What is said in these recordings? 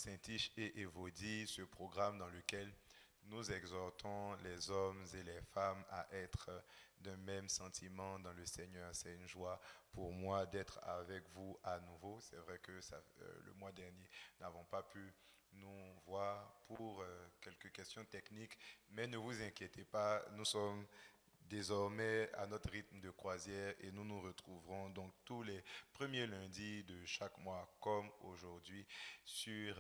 Saint-Tiche et Évodie, ce programme dans lequel nous exhortons les hommes et les femmes à être d'un même sentiment dans le Seigneur. C'est une joie pour moi d'être avec vous à nouveau. C'est vrai que le mois dernier, nous n'avons pas pu nous voir pour quelques questions techniques, mais ne vous inquiétez pas, nous sommes désormais à notre rythme de croisière et nous nous retrouverons donc tous les premiers lundis de chaque mois comme aujourd'hui sur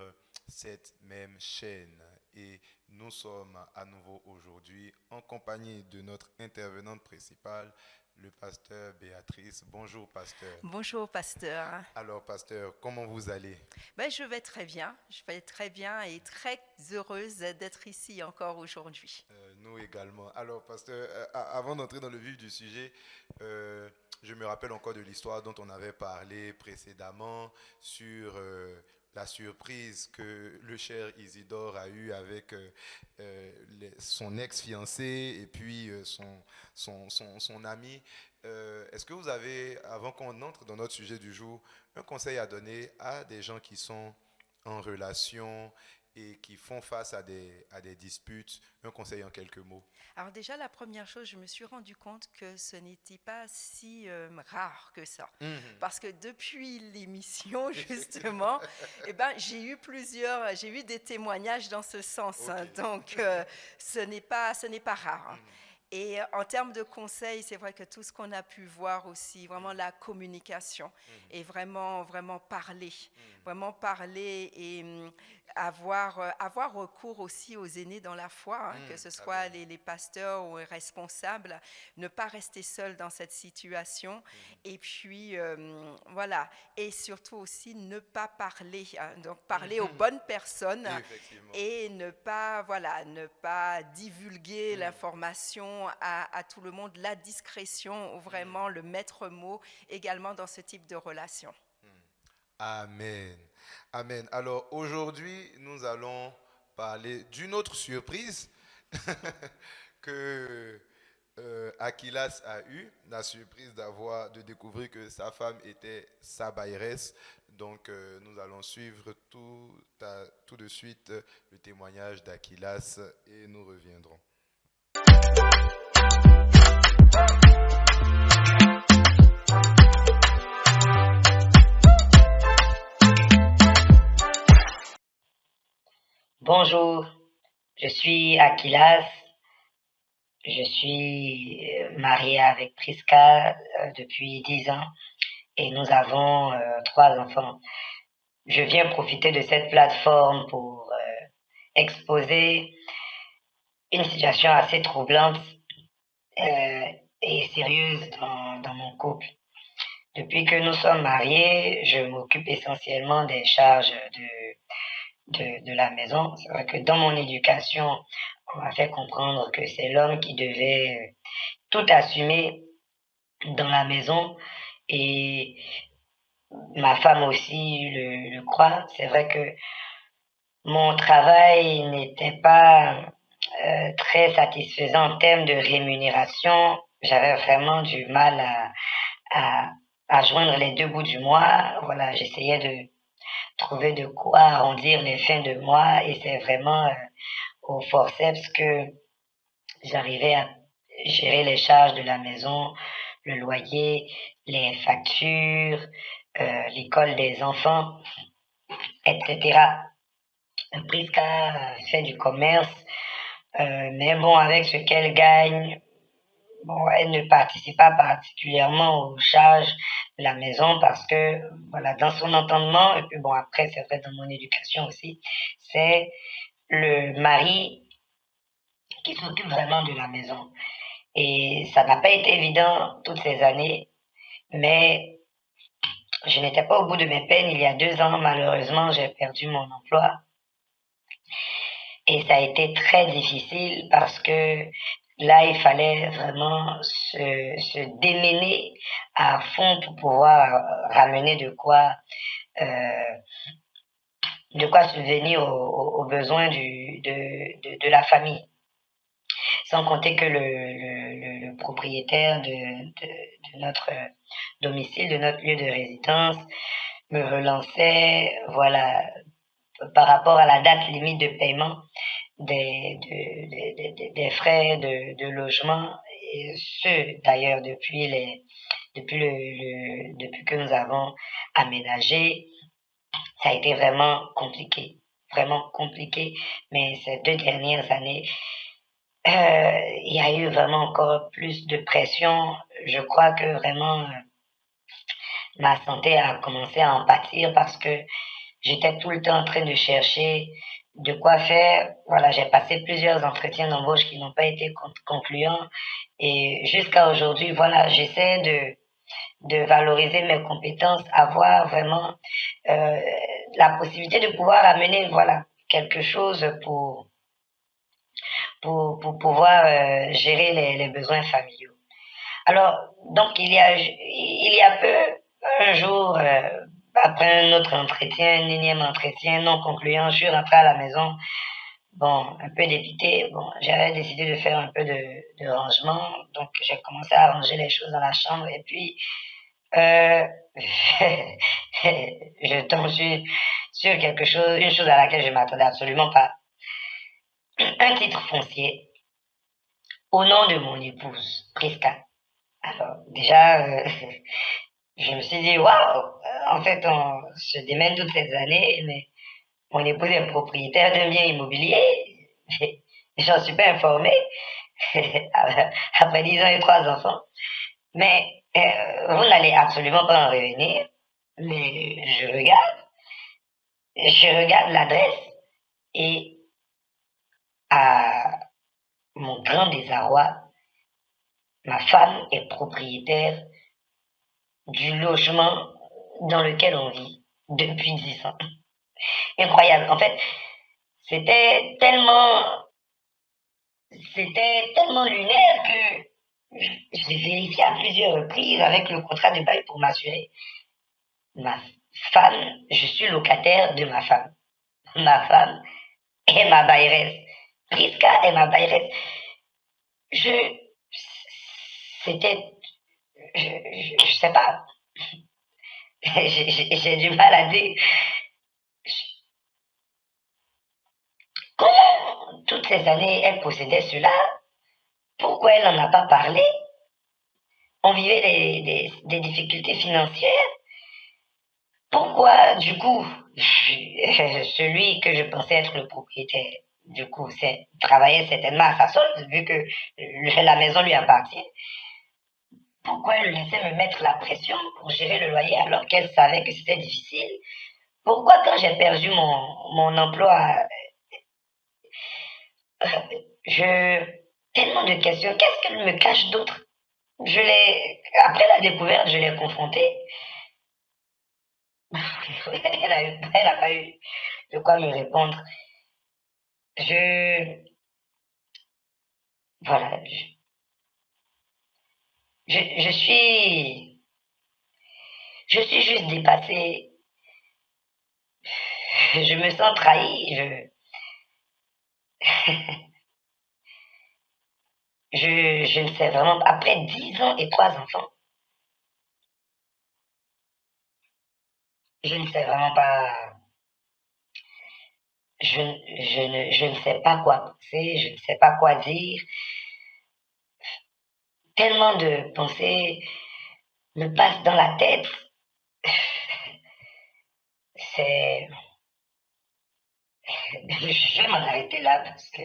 cette même chaîne. Et nous sommes à nouveau aujourd'hui en compagnie de notre intervenante principale, le pasteur Béatrice. Bonjour pasteur. Bonjour, pasteur. Alors pasteur, comment vous allez? Je vais très bien. Je vais très bien et très heureuse d'être ici encore aujourd'hui. Nous également. Alors pasteur, avant d'entrer dans le vif du sujet, je me rappelle encore de l'histoire dont on avait parlé précédemment sur la surprise que le cher Isidore a eue avec son ex-fiancé et puis son ami. Est-ce que vous avez, avant qu'on entre dans notre sujet du jour, un conseil à donner à des gens qui sont en relation et qui font face à des disputes, un conseil en quelques mots? Alors déjà, la première chose, je me suis rendu compte que ce n'était pas si rare que ça. Mhm. Parce que depuis l'émission, justement, j'ai eu des témoignages dans ce sens. Ok. Donc, ce n'est pas rare. Mhm. Et en termes de conseils, c'est vrai que tout ce qu'on a pu voir aussi, vraiment Mhm. la communication Mhm. et vraiment Mhm. vraiment parler et avoir recours aussi aux aînés dans la foi, que Mhm. ce soit Amen. les pasteurs ou les responsables, ne pas rester seul dans cette situation. Mhm. Et puis, voilà. Et surtout aussi, ne pas parler. Donc, parler aux Mhm. bonnes personnes Effectivement. et ne pas divulguer Mhm. l'information à tout le monde. La discrétion, Mhm. vraiment le maître mot également dans ce type de relation. Mhm. Amen. Amen. Alors aujourd'hui, nous allons parler d'une autre surprise que Aquilas a eu, la surprise de découvrir que sa femme était sa bailleresse. Donc nous allons suivre tout de suite le témoignage d'Aquilas et nous reviendrons. Bonjour, je suis Akilas. Je suis marié avec Priska depuis 10 ans et nous avons 3 enfants. Je viens profiter de cette plateforme pour exposer une situation assez troublante euh, et sérieuse dans mon couple. Depuis que nous sommes mariés, je m'occupe essentiellement des charges de la maison. C'est vrai que dans mon éducation, on m'a fait comprendre que c'est l'homme qui devait tout assumer dans la maison et ma femme aussi le croit. C'est vrai que mon travail n'était pas très satisfaisant en termes de rémunération. J'avais vraiment du mal à, à joindre les deux bouts du mois. Voilà, j'essayais de trouver de quoi arrondir les fins de mois et c'est vraiment au forceps que j'arrivais à gérer les charges de la maison, le loyer, les factures, l'école des enfants, etc. Priska fait du commerce, mais bon, avec ce qu'elle gagne, bon, elle ne participe pas particulièrement aux charges de la maison parce que, voilà, dans son entendement, et puis bon, après, c'est vrai, dans mon éducation aussi, c'est le mari qui s'occupe vraiment de la maison. Et ça n'a pas été évident toutes ces années, mais je n'étais pas au bout de mes peines. Il y a 2 ans, malheureusement, j'ai perdu mon emploi. Et ça a été très difficile parce que là, il fallait vraiment se démener à fond pour pouvoir ramener euh, de quoi subvenir aux besoins de la famille. Sans compter que le propriétaire de notre domicile, de notre lieu de résidence, me relançait, voilà, par rapport à la date limite de paiement des frais de logement, et ce d'ailleurs depuis que nous avons aménagé, ça a été vraiment compliqué, mais ces 2 dernières années, il y a eu vraiment encore plus de pression. Je crois que vraiment ma santé a commencé à en pâtir parce que j'étais tout le temps en train de chercher de quoi faire. Voilà, j'ai passé plusieurs entretiens d'embauche qui n'ont pas été concluants. Et jusqu'à aujourd'hui, voilà, j'essaie de valoriser mes compétences, avoir vraiment la possibilité de pouvoir amener, voilà, quelque chose pour pouvoir gérer les besoins familiaux. Alors, donc, il y a peu, un jour, après un autre entretien, un énième entretien non concluant, je suis rentrée à la maison, bon, un peu dépitée. Bon, j'avais décidé de faire un peu de rangement, donc j'ai commencé à ranger les choses dans la chambre, et puis, euh, je tombe sur quelque chose, une chose à laquelle je m'attendais absolument pas. Un titre foncier au nom de mon épouse, Prisca. Alors, déjà, je me suis dit, waouh, en fait, on se démène toutes ces années, mais mon épouse est propriétaire d'un bien immobilier. J'en suis pas informée, après 10 ans et 3 enfants. Mais vous n'allez absolument pas en revenir. Mais je regarde l'adresse et à mon grand désarroi, ma femme est propriétaire du logement dans lequel on vit depuis 10 ans. Incroyable. En fait, c'était tellement, c'était tellement lunaire que j'ai vérifié à plusieurs reprises avec le contrat de bail pour m'assurer. Ma femme, je suis locataire de ma femme. Ma femme est ma bailleresse. Prisca est ma bailleresse. C'était, je sais pas. J'ai du mal à dire. Comment toutes ces années elle possédait cela? Pourquoi elle n'en a pas parlé? On vivait des difficultés financières. Pourquoi, du coup, celui que je pensais être le propriétaire, du coup, travaillait certainement à sa solde, vu que la maison lui appartient. Pourquoi elle laissait me mettre la pression pour gérer le loyer alors qu'elle savait que c'était difficile? Pourquoi, quand j'ai perdu mon emploi, tellement de questions. Qu'est-ce qu'elle me cache d'autre? Après la découverte, je l'ai confrontée. Elle n'a pas eu de quoi me répondre. Voilà, je suis juste dépassée. Je me sens trahie. Je ne sais vraiment pas. Après 10 ans et 3 enfants, je ne sais vraiment pas. Je ne sais pas quoi penser, je ne sais pas quoi dire. Tellement de pensées me passent dans la tête. C'est. Je vais m'en arrêter là parce que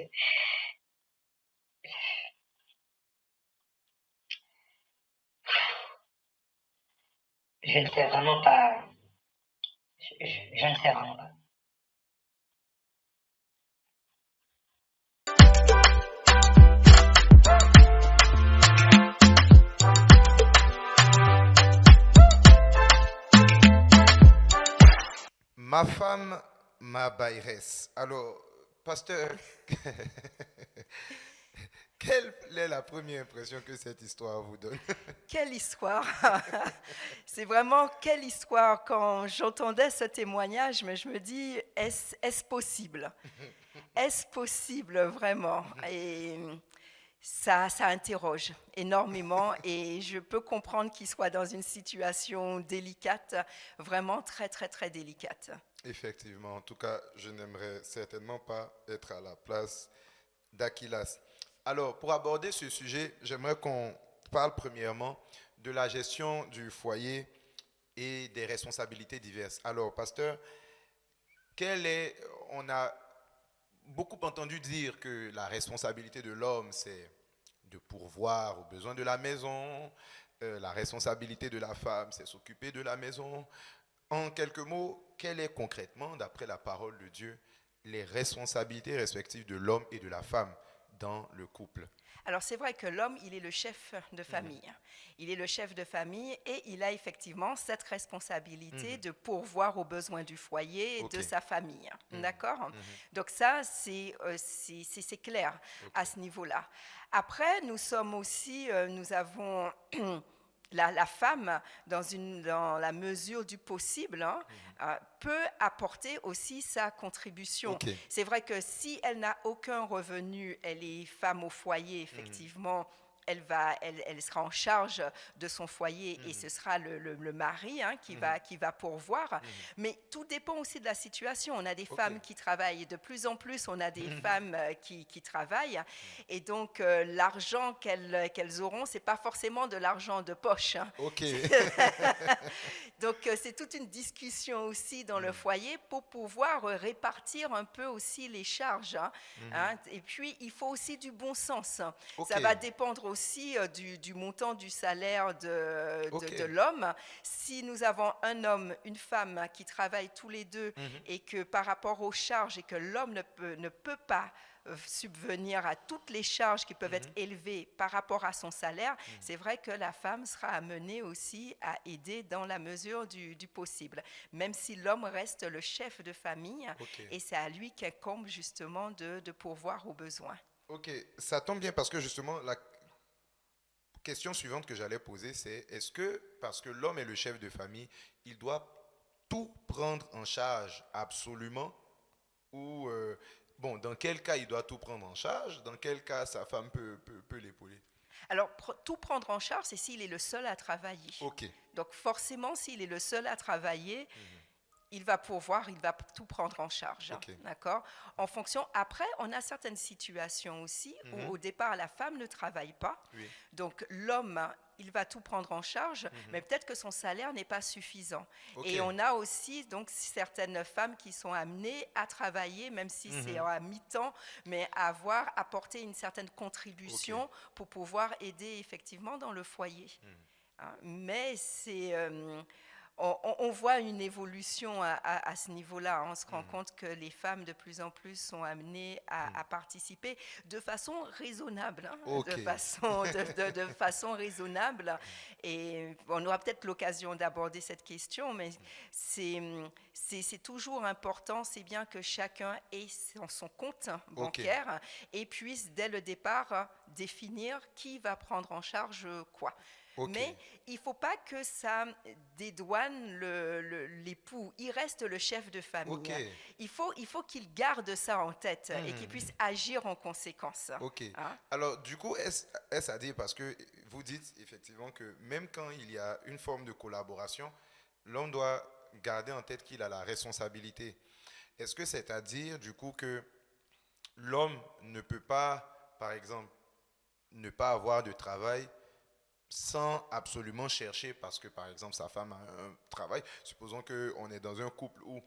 je ne sais vraiment pas. Je ne sais vraiment pas. Ma femme, ma bailleresse. Alors, pasteur, quelle est la première impression que cette histoire vous donne? Quelle histoire! C'est vraiment quelle histoire. Quand j'entendais ce témoignage, mais je me dis, est-ce possible? Est-ce possible vraiment? Et ça interroge énormément et je peux comprendre qu'il soit dans une situation délicate, vraiment très, très, très délicate. Effectivement, en tout cas, je n'aimerais certainement pas être à la place d'Aquilas. Alors, pour aborder ce sujet, j'aimerais qu'on parle premièrement de la gestion du foyer et des responsabilités diverses. Alors, pasteur, on a beaucoup entendu dire que la responsabilité de l'homme, c'est de pourvoir aux besoins de la maison. La responsabilité de la femme, c'est s'occuper de la maison. En quelques mots, quelle est concrètement, d'après la parole de Dieu, les responsabilités respectives de l'homme et de la femme dans le couple? Alors c'est vrai que l'homme, il est le chef de famille. Il est le chef de famille et il a effectivement cette responsabilité de pourvoir aux besoins du foyer et Ok. de sa famille. D'accord? Mhm. Donc ça, c'est clair Ok. à ce niveau-là. Après, nous avons la femme, dans la mesure du possible, peut apporter aussi sa contribution. Ok. C'est vrai que si elle n'a aucun revenu, elle est femme au foyer, effectivement. Elle sera en charge de son foyer et ce sera le mari qui va pourvoir. Mais tout dépend aussi de la situation. On a des femmes qui travaillent, et de plus en plus on a des femmes qui travaillent. Et donc l'argent qu'elles auront, ce n'est pas forcément de l'argent de poche. Ok. Donc c'est toute une discussion aussi dans le foyer pour pouvoir répartir un peu aussi les charges. Et puis il faut aussi du bon sens. Ok. Ça va dépendre aussi du montant du salaire de l'homme. Si nous avons un homme, une femme qui travaillent tous les deux et que par rapport aux charges et que l'homme ne peut pas subvenir à toutes les charges qui peuvent être élevées par rapport à son salaire, c'est vrai que la femme sera amenée aussi à aider dans la mesure du possible, même si l'homme reste le chef de famille et c'est à lui qu'incombe justement de pourvoir aux besoins. Ok, ça tombe bien parce que justement, la question suivante que j'allais poser, c'est est-ce que, parce que l'homme est le chef de famille, il doit tout prendre en charge absolument ou, bon, dans quel cas il doit tout prendre en charge, dans quel cas sa femme peut l'épauler? Alors, tout prendre en charge, c'est s'il est le seul à travailler. Ok. Donc, forcément, s'il est le seul à travailler, il va pourvoir, il va tout prendre en charge. Ok. D'accord? En fonction, après, on a certaines situations aussi où, au départ, la femme ne travaille pas. Oui. Donc, l'homme, il va tout prendre en charge, mais peut-être que son salaire n'est pas suffisant. Ok. Et on a aussi donc certaines femmes qui sont amenées à travailler, même si c'est à mi-temps, mais à apporter une certaine contribution pour pouvoir aider effectivement dans le foyer. Mais c'est... on voit une évolution à ce niveau-là. On se rend compte que les femmes de plus en plus sont amenées à participer de façon raisonnable. De façon raisonnable. Et on aura peut-être l'occasion d'aborder cette question, mais c'est toujours important, c'est bien que chacun ait son compte bancaire et puisse dès le départ définir qui va prendre en charge quoi. Mais il ne faut pas que ça dédouane l'époux. Il reste le chef de famille. Il faut qu'il garde ça en tête et qu'il puisse agir en conséquence. Alors, du coup, est-ce à dire, parce que vous dites effectivement que même quand il y a une forme de collaboration, l'homme doit garder en tête qu'il a la responsabilité. Est-ce que c'est à dire, du coup, que l'homme ne peut pas, par exemple, ne pas avoir de travail sans absolument chercher, parce que par exemple sa femme a un travail, supposons qu'on est dans un couple où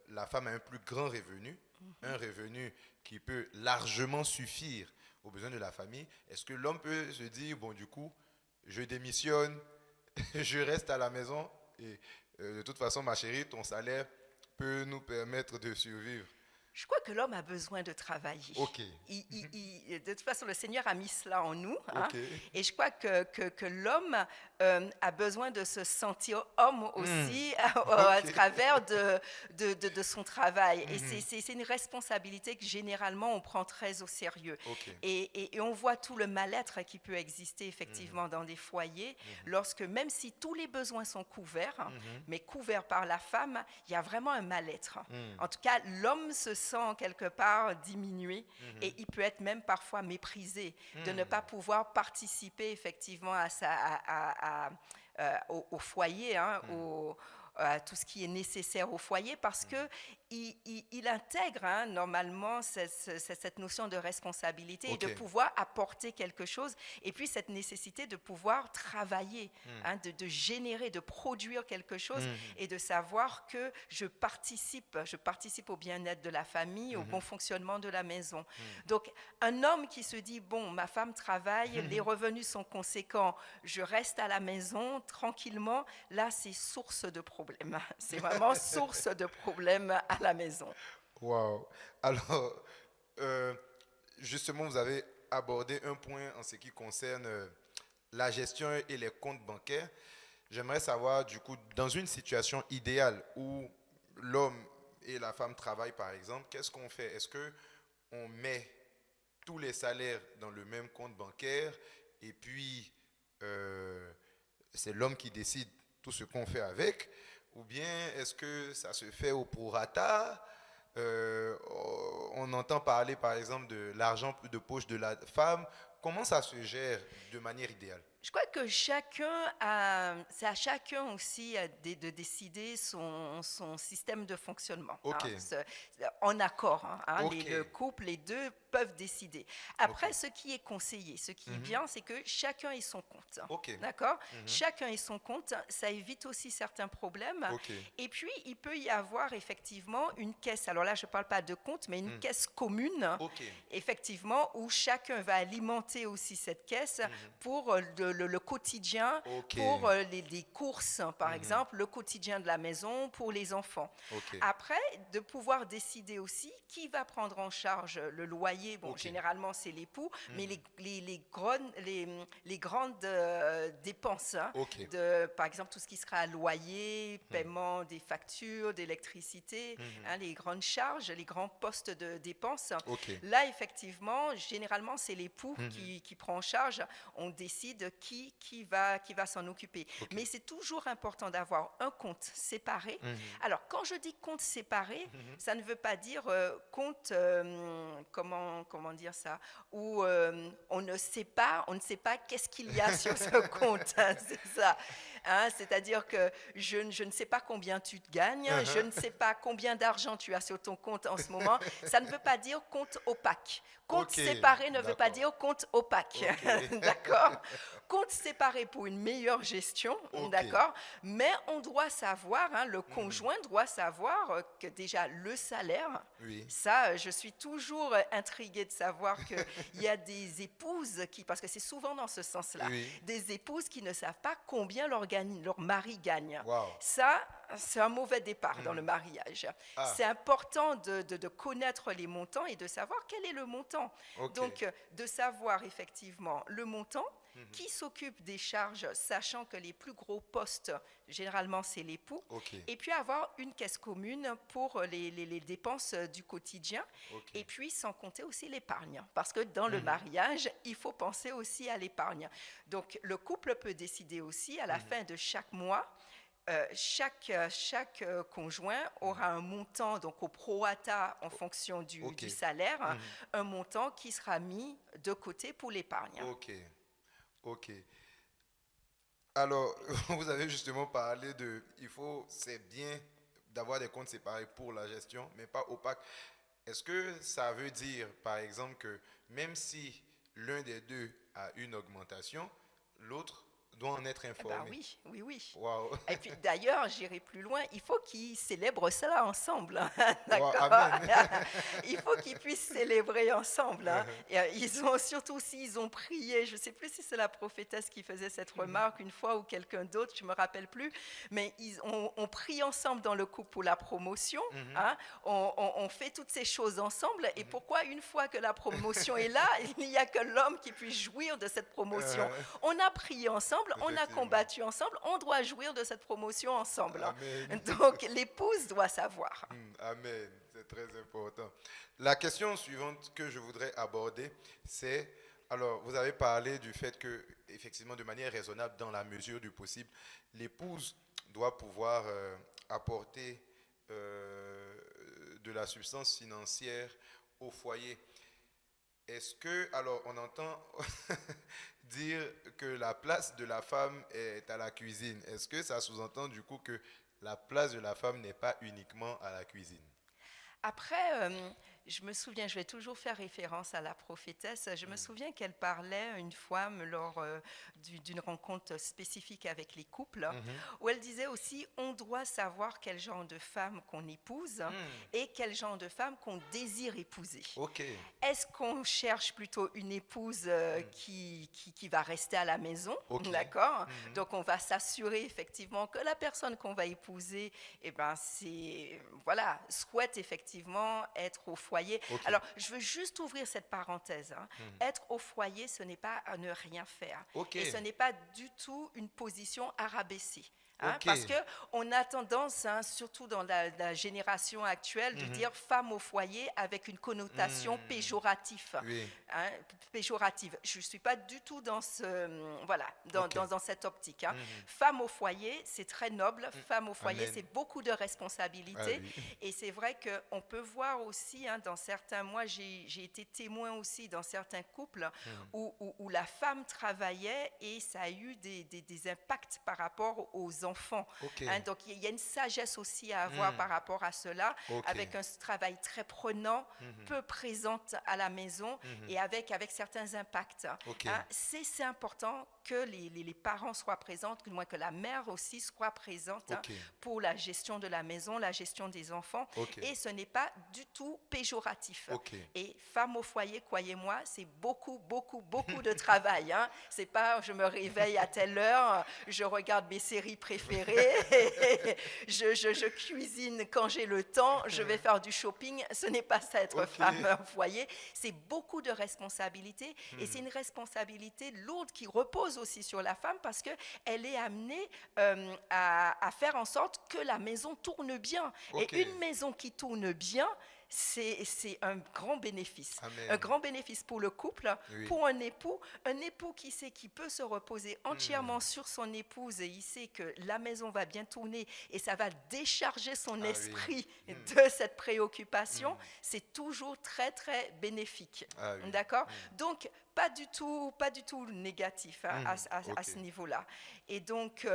la femme a un plus grand revenu, un revenu qui peut largement suffire aux besoins de la famille, est-ce que l'homme peut se dire, bon du coup, je démissionne, je reste à la maison et de toute façon ma chérie, ton salaire peut nous permettre de survivre? Je crois que l'homme a besoin de travailler. De toute façon, le Seigneur a mis cela en nous. Et je crois que l'homme a besoin de se sentir homme aussi à travers de son travail. Et c'est une responsabilité que généralement on prend très au sérieux. Et on voit tout le mal-être qui peut exister effectivement dans des foyers lorsque, même si tous les besoins sont couverts, mais couverts par la femme, il y a vraiment un mal-être. En tout cas, l'homme se sent quelque part diminué et il peut être même parfois méprisé de ne pas pouvoir participer effectivement au foyer, tout ce qui est nécessaire au foyer, parce que il intègre normalement cette notion de responsabilité et de pouvoir apporter quelque chose, et puis cette nécessité de pouvoir travailler, de générer, de produire quelque chose, et de savoir que je participe au bien-être de la famille, au bon fonctionnement de la maison. Donc, un homme qui se dit, bon, ma femme travaille, les revenus sont conséquents, je reste à la maison tranquillement, là, c'est source de problèmes. C'est vraiment source de problèmes à la maison. Wow. Alors, justement, vous avez abordé un point en ce qui concerne la gestion et les comptes bancaires. J'aimerais savoir, du coup, dans une situation idéale où l'homme et la femme travaillent, par exemple, qu'est-ce qu'on fait? Est-ce qu'on met tous les salaires dans le même compte bancaire et puis c'est l'homme qui décide tout ce qu'on fait avec? Ou bien est-ce que ça se fait au prorata? On entend parler, par exemple, de l'argent de poche de la femme. Comment ça se gère de manière idéale? Je crois que c'est à chacun aussi de décider son système de fonctionnement. Okay. En accord. Okay. Le couple, les deux peuvent décider. Après, ce qui est conseillé, ce qui est bien, c'est que chacun ait son compte. Okay. D'accord? Chacun ait son compte, ça évite aussi certains problèmes. Okay. Et puis, il peut y avoir effectivement une caisse. Alors là, je ne parle pas de compte, mais une caisse commune, effectivement, où chacun va alimenter aussi cette caisse pour le quotidien, pour les courses, par exemple, le quotidien de la maison, pour les enfants. Après, de pouvoir décider aussi qui va prendre en charge le loyer. Bon, généralement, c'est l'époux, mais les grandes dépenses, par exemple, tout ce qui sera loyer, paiement des factures, d'électricité, les grandes charges, les grands postes de dépenses. Là, effectivement, généralement, c'est l'époux qui prend en charge. On décide qui va s'en occuper. Mais c'est toujours important d'avoir un compte séparé. Alors, quand je dis compte séparé, ça ne veut pas dire compte, comment dire ça, où on ne sait pas qu'est-ce qu'il y a sur ce compte. C'est ça. C'est-à-dire que je ne sais pas combien tu te gagnes, je ne sais pas combien d'argent tu as sur ton compte en ce moment. Ça ne veut pas dire compte opaque. Compte séparé ne veut pas dire compte opaque. D'accord? Compte séparé pour une meilleure gestion, d'accord? Mais on doit savoir, le conjoint doit savoir que déjà le salaire, ça, je suis toujours intriguée de savoir qu'il y a des épouses parce que c'est souvent dans ce sens-là, des épouses qui ne savent pas combien leur mari gagne. Ça, c'est un mauvais départ dans le mariage. C'est important de connaître les montants et de savoir quel est le montant. Donc, de savoir effectivement le montant, qui s'occupe des charges, sachant que les plus gros postes, généralement, c'est l'époux, et puis avoir une caisse commune pour les dépenses du quotidien, et puis sans compter aussi l'épargne, parce que dans le mariage, il faut penser aussi à l'épargne. Donc, le couple peut décider aussi, à la fin de chaque mois, chaque conjoint aura un montant, donc au prorata en fonction du salaire, un montant qui sera mis de côté pour l'épargne. Ok. Alors, vous avez justement parlé c'est bien d'avoir des comptes séparés pour la gestion, mais pas opaque. Est-ce que ça veut dire, par exemple, que même si l'un des deux a une augmentation, l'autre doit en être informé? Oui. Wow. Et puis d'ailleurs, j'irai plus loin, il faut qu'ils célèbrent cela ensemble. Wow, amen. Il faut qu'ils puissent célébrer ensemble. Et, ils ont, surtout s'ils ont prié, je ne sais plus si c'est la prophétesse qui faisait cette remarque une fois ou quelqu'un d'autre, je ne me rappelle plus, mais on prie ensemble dans le couple pour la promotion. On fait toutes ces choses ensemble. Et pourquoi une fois que la promotion est là, il n'y a que l'homme qui puisse jouir de cette promotion? On a prié ensemble, on a combattu ensemble, on doit jouir de cette promotion ensemble. Amen. Donc l'épouse doit savoir. Amen, c'est très important. La question suivante que je voudrais aborder, c'est, alors vous avez parlé du fait que, effectivement, de manière raisonnable, dans la mesure du possible, l'épouse doit pouvoir apporter de la substance financière au foyer. Est-ce que, alors on entend dire que la place de la femme est à la cuisine. Est-ce que ça sous-entend du coup que la place de la femme n'est pas uniquement à la cuisine. Après, je me souviens, je vais toujours faire référence à la prophétesse, je me souviens qu'elle parlait une fois lors d'une rencontre spécifique avec les couples, où elle disait aussi, on doit savoir quel genre de femme qu'on épouse et quel genre de femme qu'on désire épouser. Ok. Est-ce qu'on cherche plutôt une épouse qui va rester à la maison, Ok. d'accord? Donc on va s'assurer effectivement que la personne qu'on va épouser, eh ben voilà, souhaite effectivement être au foyer. Ok. Alors je veux juste ouvrir cette parenthèse. Être au foyer, ce n'est pas à ne rien faire, Ok. et ce n'est pas du tout une position à rabaisser. Ok. Parce qu'on a tendance, surtout dans la génération actuelle, de dire femme au foyer avec une connotation péjorative. Oui. Péjorative. Je ne suis pas du tout dans, Ok. dans cette optique. Femme au foyer, c'est très noble. Femme au foyer, Amen. c'est beaucoup de responsabilités. Ah oui. Et c'est vrai qu'on peut voir aussi, dans certains, moi j'ai été témoin aussi dans certains couples où la femme travaillait et ça a eu des impacts par rapport aux enfants. Ok. Donc il y a une sagesse aussi à avoir par rapport à cela, Ok. avec un travail très prenant, peu présente à la maison et avec certains impacts. Ok. C'est important que les parents soient présents, que moins que la mère aussi soit présente Ok. pour la gestion de la maison, la gestion des enfants. Ok. Et ce n'est pas du tout péjoratif. Ok. Et femme au foyer, croyez-moi, c'est beaucoup, beaucoup, beaucoup de travail. C'est pas je me réveille à telle heure, je regarde mes séries préférées, je cuisine quand j'ai le temps, je vais faire du shopping. Ce n'est pas ça être femme au foyer. C'est beaucoup de responsabilités et c'est une responsabilité lourde qui repose aussi sur la femme parce qu'elle est amenée à faire en sorte que la maison tourne bien. Ok. Et une maison qui tourne bien, c'est un grand bénéfice. Amen. Un grand bénéfice pour le couple, Oui. pour un époux qui sait qu'il peut se reposer entièrement sur son épouse et il sait que la maison va bien tourner et ça va décharger son oui. esprit de cette préoccupation. C'est toujours très, très bénéfique. Ah oui. D'accord? Donc, pas du tout négatif à Ok. ce niveau-là. Et donc,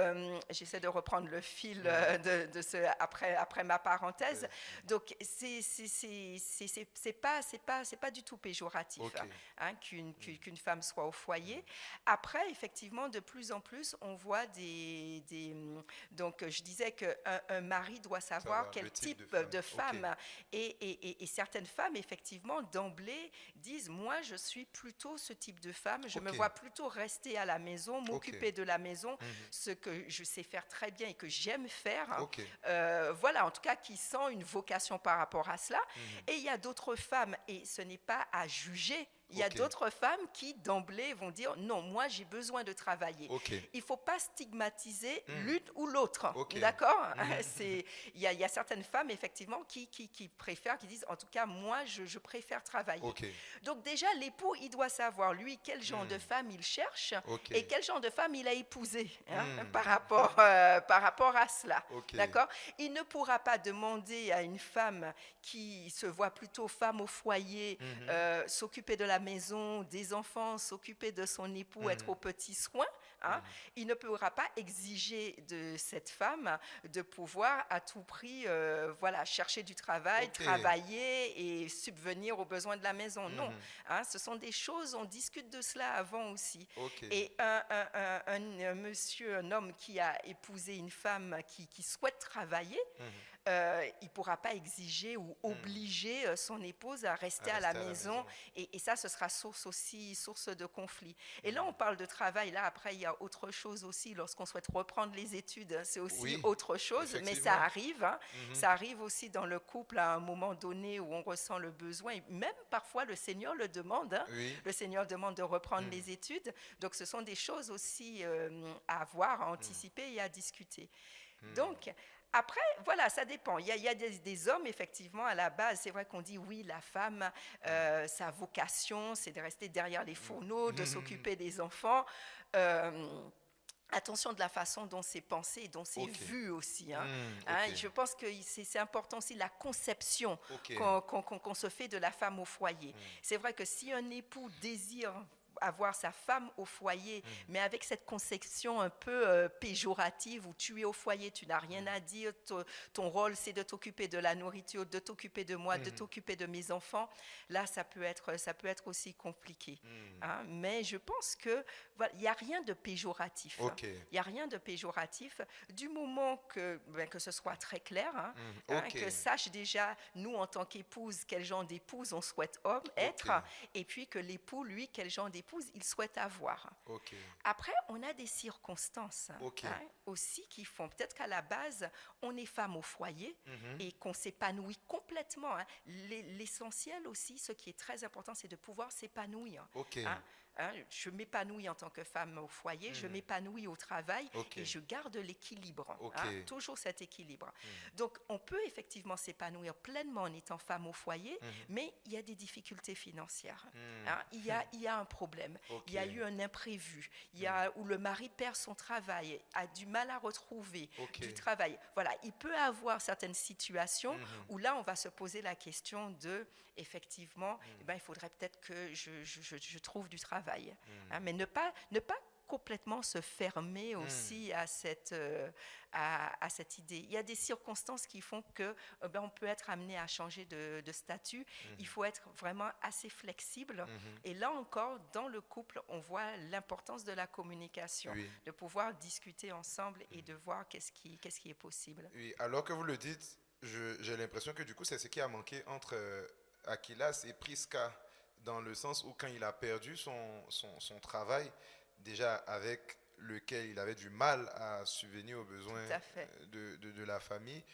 j'essaie de reprendre le fil de ce après ma parenthèse. Donc, c'est pas du tout péjoratif Ok. qu'une femme soit au foyer. Après, effectivement, de plus en plus, on voit donc, je disais qu'un mari doit savoir quel le type type de de femme. femme. Et certaines femmes, effectivement, d'emblée, disent, moi, je suis plutôt ce type de femme. Je me Ok. vois plutôt rester à la maison, m'occuper de la maison, ce que je sais faire très bien et que j'aime faire. Ok. Voilà, en tout cas, qui sent une vocation par rapport à cela. Et il y a d'autres femmes, et ce n'est pas à juger, il y a Ok. d'autres femmes qui, d'emblée, vont dire, non, moi, j'ai besoin de travailler. Ok. Il ne faut pas stigmatiser l'une ou l'autre, Ok. d'accord? Il y a certaines femmes, effectivement, qui préfèrent, qui disent, en tout cas, moi, je préfère travailler. Ok. Donc déjà, l'époux, il doit savoir, lui, quel genre de femme il cherche Ok. et quel genre de femme il a épousé par rapport à cela. Ok. D'accord? Il ne pourra pas demander à une femme qui se voit plutôt femme au foyer, s'occuper de la maison, des enfants, s'occuper de son époux, être aux petits soins. Il ne pourra pas exiger de cette femme de pouvoir à tout prix chercher du travail, Ok. travailler et subvenir aux besoins de la maison. Non, ce sont des choses, on discute de cela avant aussi. Ok. Et un monsieur, un homme qui a épousé une femme qui souhaite travailler, il ne pourra pas exiger ou obliger son épouse à rester à la maison. Et ça, ce sera source de conflit. Et là, on parle de travail. Là, après, il y a autre chose aussi. Lorsqu'on souhaite reprendre les études, c'est aussi autre chose. Mais ça arrive. Ça arrive aussi dans le couple à un moment donné où on ressent le besoin. Et même parfois, le Seigneur le demande. Le Seigneur demande de reprendre les études. Donc, ce sont des choses aussi à voir, à anticiper et à discuter. Donc, après, voilà, ça dépend. Il y a des hommes, effectivement, à la base, c'est vrai qu'on dit, oui, la femme, sa vocation, c'est de rester derrière les fourneaux, de s'occuper des enfants. Attention de la façon dont c'est pensé, dont c'est vu aussi. Je pense que c'est important aussi la conception qu'on se fait de la femme au foyer. C'est vrai que si un époux désire avoir sa femme au foyer, mais avec cette conception un peu péjorative où tu es au foyer, tu n'as rien à dire, ton rôle c'est de t'occuper de la nourriture, de t'occuper de moi, de t'occuper de mes enfants. Là, ça peut être aussi compliqué. Hein. Mais je pense que voilà, il n'y a rien de péjoratif. Ok. Il n'y a rien de péjoratif du moment que ce soit très clair, hein, Ok. que sache déjà, nous en tant qu'épouse, quel genre d'épouse on souhaite être, et puis que l'époux, lui, quel genre d'épouse il souhaite avoir. Ok. Après, on a des circonstances aussi qui font, peut-être qu'à la base, on est femme au foyer et qu'on s'épanouit complètement. Hein. L'essentiel aussi, ce qui est très important, c'est de pouvoir s'épanouir. Ok. Hein, je m'épanouis en tant que femme au foyer, je m'épanouis au travail et je garde l'équilibre, toujours cet équilibre. Donc, on peut effectivement s'épanouir pleinement en étant femme au foyer, mais il y a des difficultés financières. Hein, il y a un problème, il y a eu un imprévu, où le mari perd son travail, a du mal à retrouver du travail. Voilà, il peut avoir certaines situations où là, on va se poser la question de, effectivement, il faudrait peut-être que je trouve du travail. Hein, mais ne pas complètement se fermer aussi à cette idée. Il y a des circonstances qui font que on peut être amené à changer de statut. Il faut être vraiment assez flexible. Et là encore, dans le couple, on voit l'importance de la communication, de pouvoir discuter ensemble et de voir qu'est-ce qui est possible. Oui, alors que vous le dites, j'ai l'impression que du coup, c'est ce qui a manqué entre Aquilas et Prisca, dans le sens où quand il a perdu son travail, déjà avec lequel il avait du mal à subvenir aux besoins de la famille,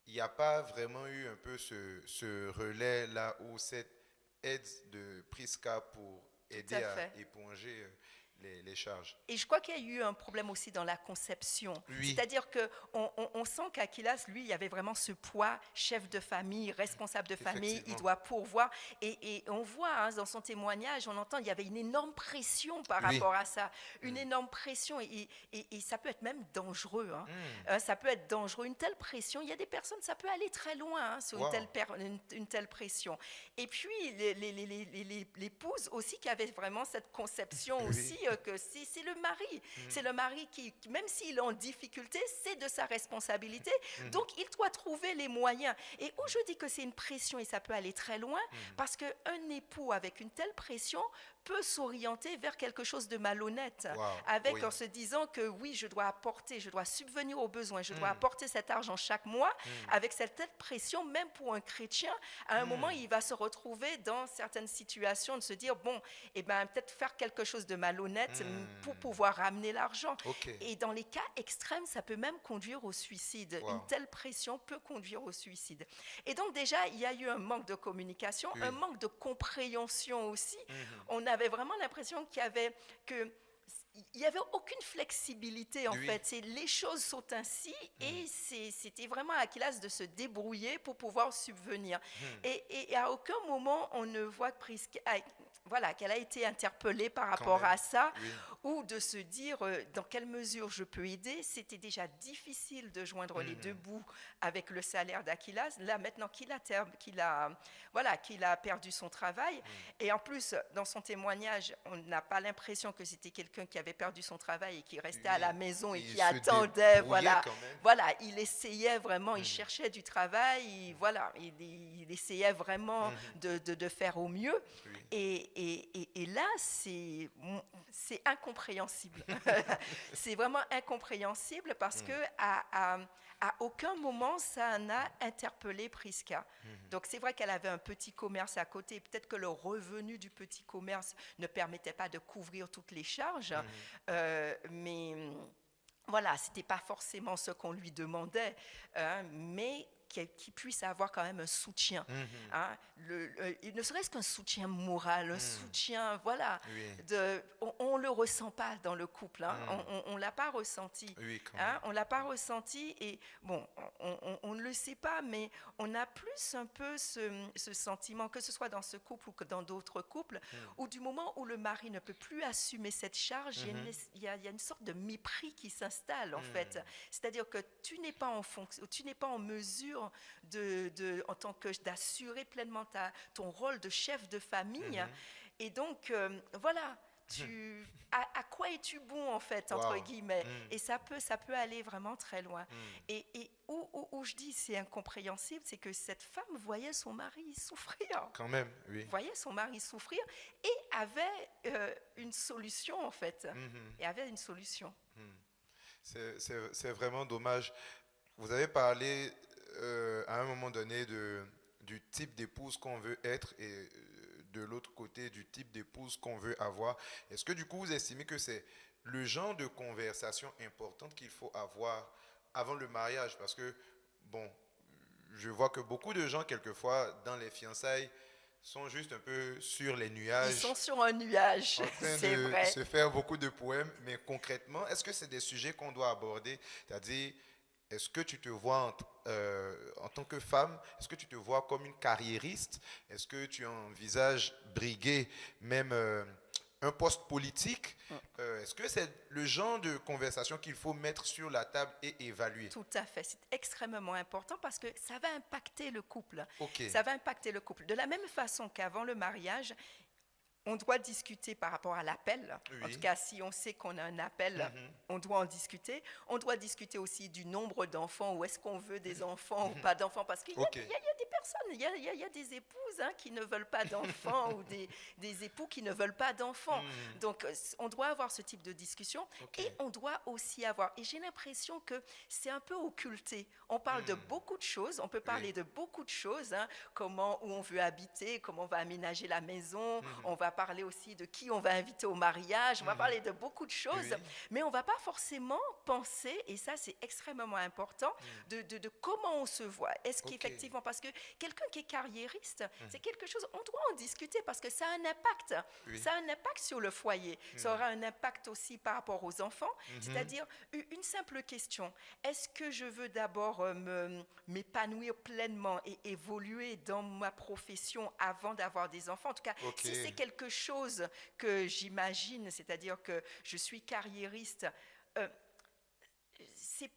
il n'y a pas vraiment eu un peu ce relais là où cette aide de Prisca pour aider à éponger les charges. Et je crois qu'il y a eu un problème aussi dans la conception. C'est-à-dire qu'on sent qu'Aquilas, lui, il y avait vraiment ce poids, chef de famille, responsable de famille, il doit pourvoir. Et on voit dans son témoignage, on entend, il y avait une énorme pression par rapport à ça. Une énorme pression. Et ça peut être même dangereux. Hein. Ça peut être dangereux. Une telle pression, il y a des personnes, ça peut aller très loin sur une telle pression. Et puis, l'épouse aussi qui avait vraiment cette conception aussi, que c'est le mari. C'est le mari qui, même s'il est en difficulté, c'est de sa responsabilité. Donc, il doit trouver les moyens. Et où je dis que c'est une pression et ça peut aller très loin, parce qu'un époux avec une telle pression peut s'orienter vers quelque chose de malhonnête, en se disant que oui, je dois apporter, je dois subvenir aux besoins, je dois apporter cet argent chaque mois, avec cette telle pression, même pour un chrétien, à un moment, il va se retrouver dans certaines situations de se dire, bon, peut-être faire quelque chose de malhonnête pour pouvoir ramener l'argent. Et dans les cas extrêmes, ça peut même conduire au suicide. Une telle pression peut conduire au suicide. Et donc déjà, il y a eu un manque de communication, un manque de compréhension aussi. On avait vraiment l'impression qu'il y avait aucune flexibilité en fait. Les choses sont ainsi et c'était vraiment à Aquilas de se débrouiller pour pouvoir subvenir. Et à aucun moment on ne voit que Prisca, qu'elle a été interpellée par rapport à ça, ou de se dire dans quelle mesure je peux aider. C'était déjà difficile de joindre les deux bouts avec le salaire d'Aquilas. Là maintenant qu'il a perdu son travail, et en plus dans son témoignage, on n'a pas l'impression que c'était quelqu'un qui avait perdu son travail et qui restait à la maison et qui attendait. Il essayait vraiment, il cherchait du travail, il essayait vraiment de faire au mieux. Et là, c'est incompréhensible. C'est vraiment incompréhensible parce que à aucun moment ça n'a interpellé Prisca. Donc c'est vrai qu'elle avait un petit commerce à côté. Peut-être que le revenu du petit commerce ne permettait pas de couvrir toutes les charges, mais voilà, c'était pas forcément ce qu'on lui demandait, mais qu'il puisse avoir quand même un soutien, ne serait-ce qu'un soutien moral, un soutien, on le ressent pas dans le couple, on l'a pas ressenti, on l'a pas ressenti, et bon, on ne le sait pas, mais on a plus un peu ce sentiment, que ce soit dans ce couple ou que dans d'autres couples, où du moment où le mari ne peut plus assumer cette charge, il y a une sorte de mépris qui s'installe en fait, c'est-à-dire que tu n'es pas en mesure en tant que d'assurer pleinement ton rôle de chef de famille, et donc à quoi es-tu bon en fait, entre Wow. guillemets. Et ça peut aller vraiment très loin. Et où je dis c'est incompréhensible, c'est que cette femme voyait son mari souffrir. Quand même, oui. Voyait son mari souffrir et avait une solution en fait. Et avait une solution. C'est vraiment dommage. Vous avez parlé à un moment donné du type d'épouse qu'on veut être et de l'autre côté du type d'épouse qu'on veut avoir. Est-ce que du coup vous estimez que c'est le genre de conversation importante qu'il faut avoir avant le mariage? Parce que, bon, je vois que beaucoup de gens, quelquefois, dans les fiançailles, sont juste un peu sur les Ils nuages, sont sur un nuage, en train c'est de vrai. se faire beaucoup de poèmes, mais concrètement, est-ce que c'est des sujets qu'on doit aborder? C'est-à-dire, est-ce que tu te vois en tant que femme, est-ce que tu te vois comme une carriériste? Est-ce que tu envisages briguer même un poste politique? Est-ce que c'est le genre de conversation qu'il faut mettre sur la table et évaluer? Tout à fait, c'est extrêmement important parce que ça va impacter le couple. Ok. Ça va impacter le couple. De la même façon qu'avant le mariage, on doit discuter par rapport à l'appel. Oui. En tout cas, si on sait qu'on a un appel, on doit en discuter. On doit discuter aussi du nombre d'enfants, ou est-ce qu'on veut des enfants ou pas d'enfants, parce qu'il y, Ok. y a des personnes, il y a des épouses qui ne veulent pas d'enfants ou des époux qui ne veulent pas d'enfants. Donc, on doit avoir ce type de discussion Ok. et on doit aussi avoir, et j'ai l'impression que c'est un peu occulté. On parle de beaucoup de choses, on peut parler de beaucoup de choses, comment, où on veut habiter, comment on va aménager la maison, on va parler aussi de qui on va inviter au mariage, on va parler de beaucoup de choses, Oui. mais on ne va pas forcément penser, et ça c'est extrêmement important, de comment on se voit. Est-ce Ok. qu'effectivement, parce que quelqu'un qui est carriériste, c'est quelque chose, on doit en discuter parce que ça a un impact. Oui. Ça a un impact sur le foyer, ça aura un impact aussi par rapport aux enfants, c'est-à-dire une simple question, est-ce que je veux d'abord m'épanouir pleinement et évoluer dans ma profession avant d'avoir des enfants? En tout cas, Ok. si c'est quelque chose que j'imagine, c'est-à-dire que je suis carriériste,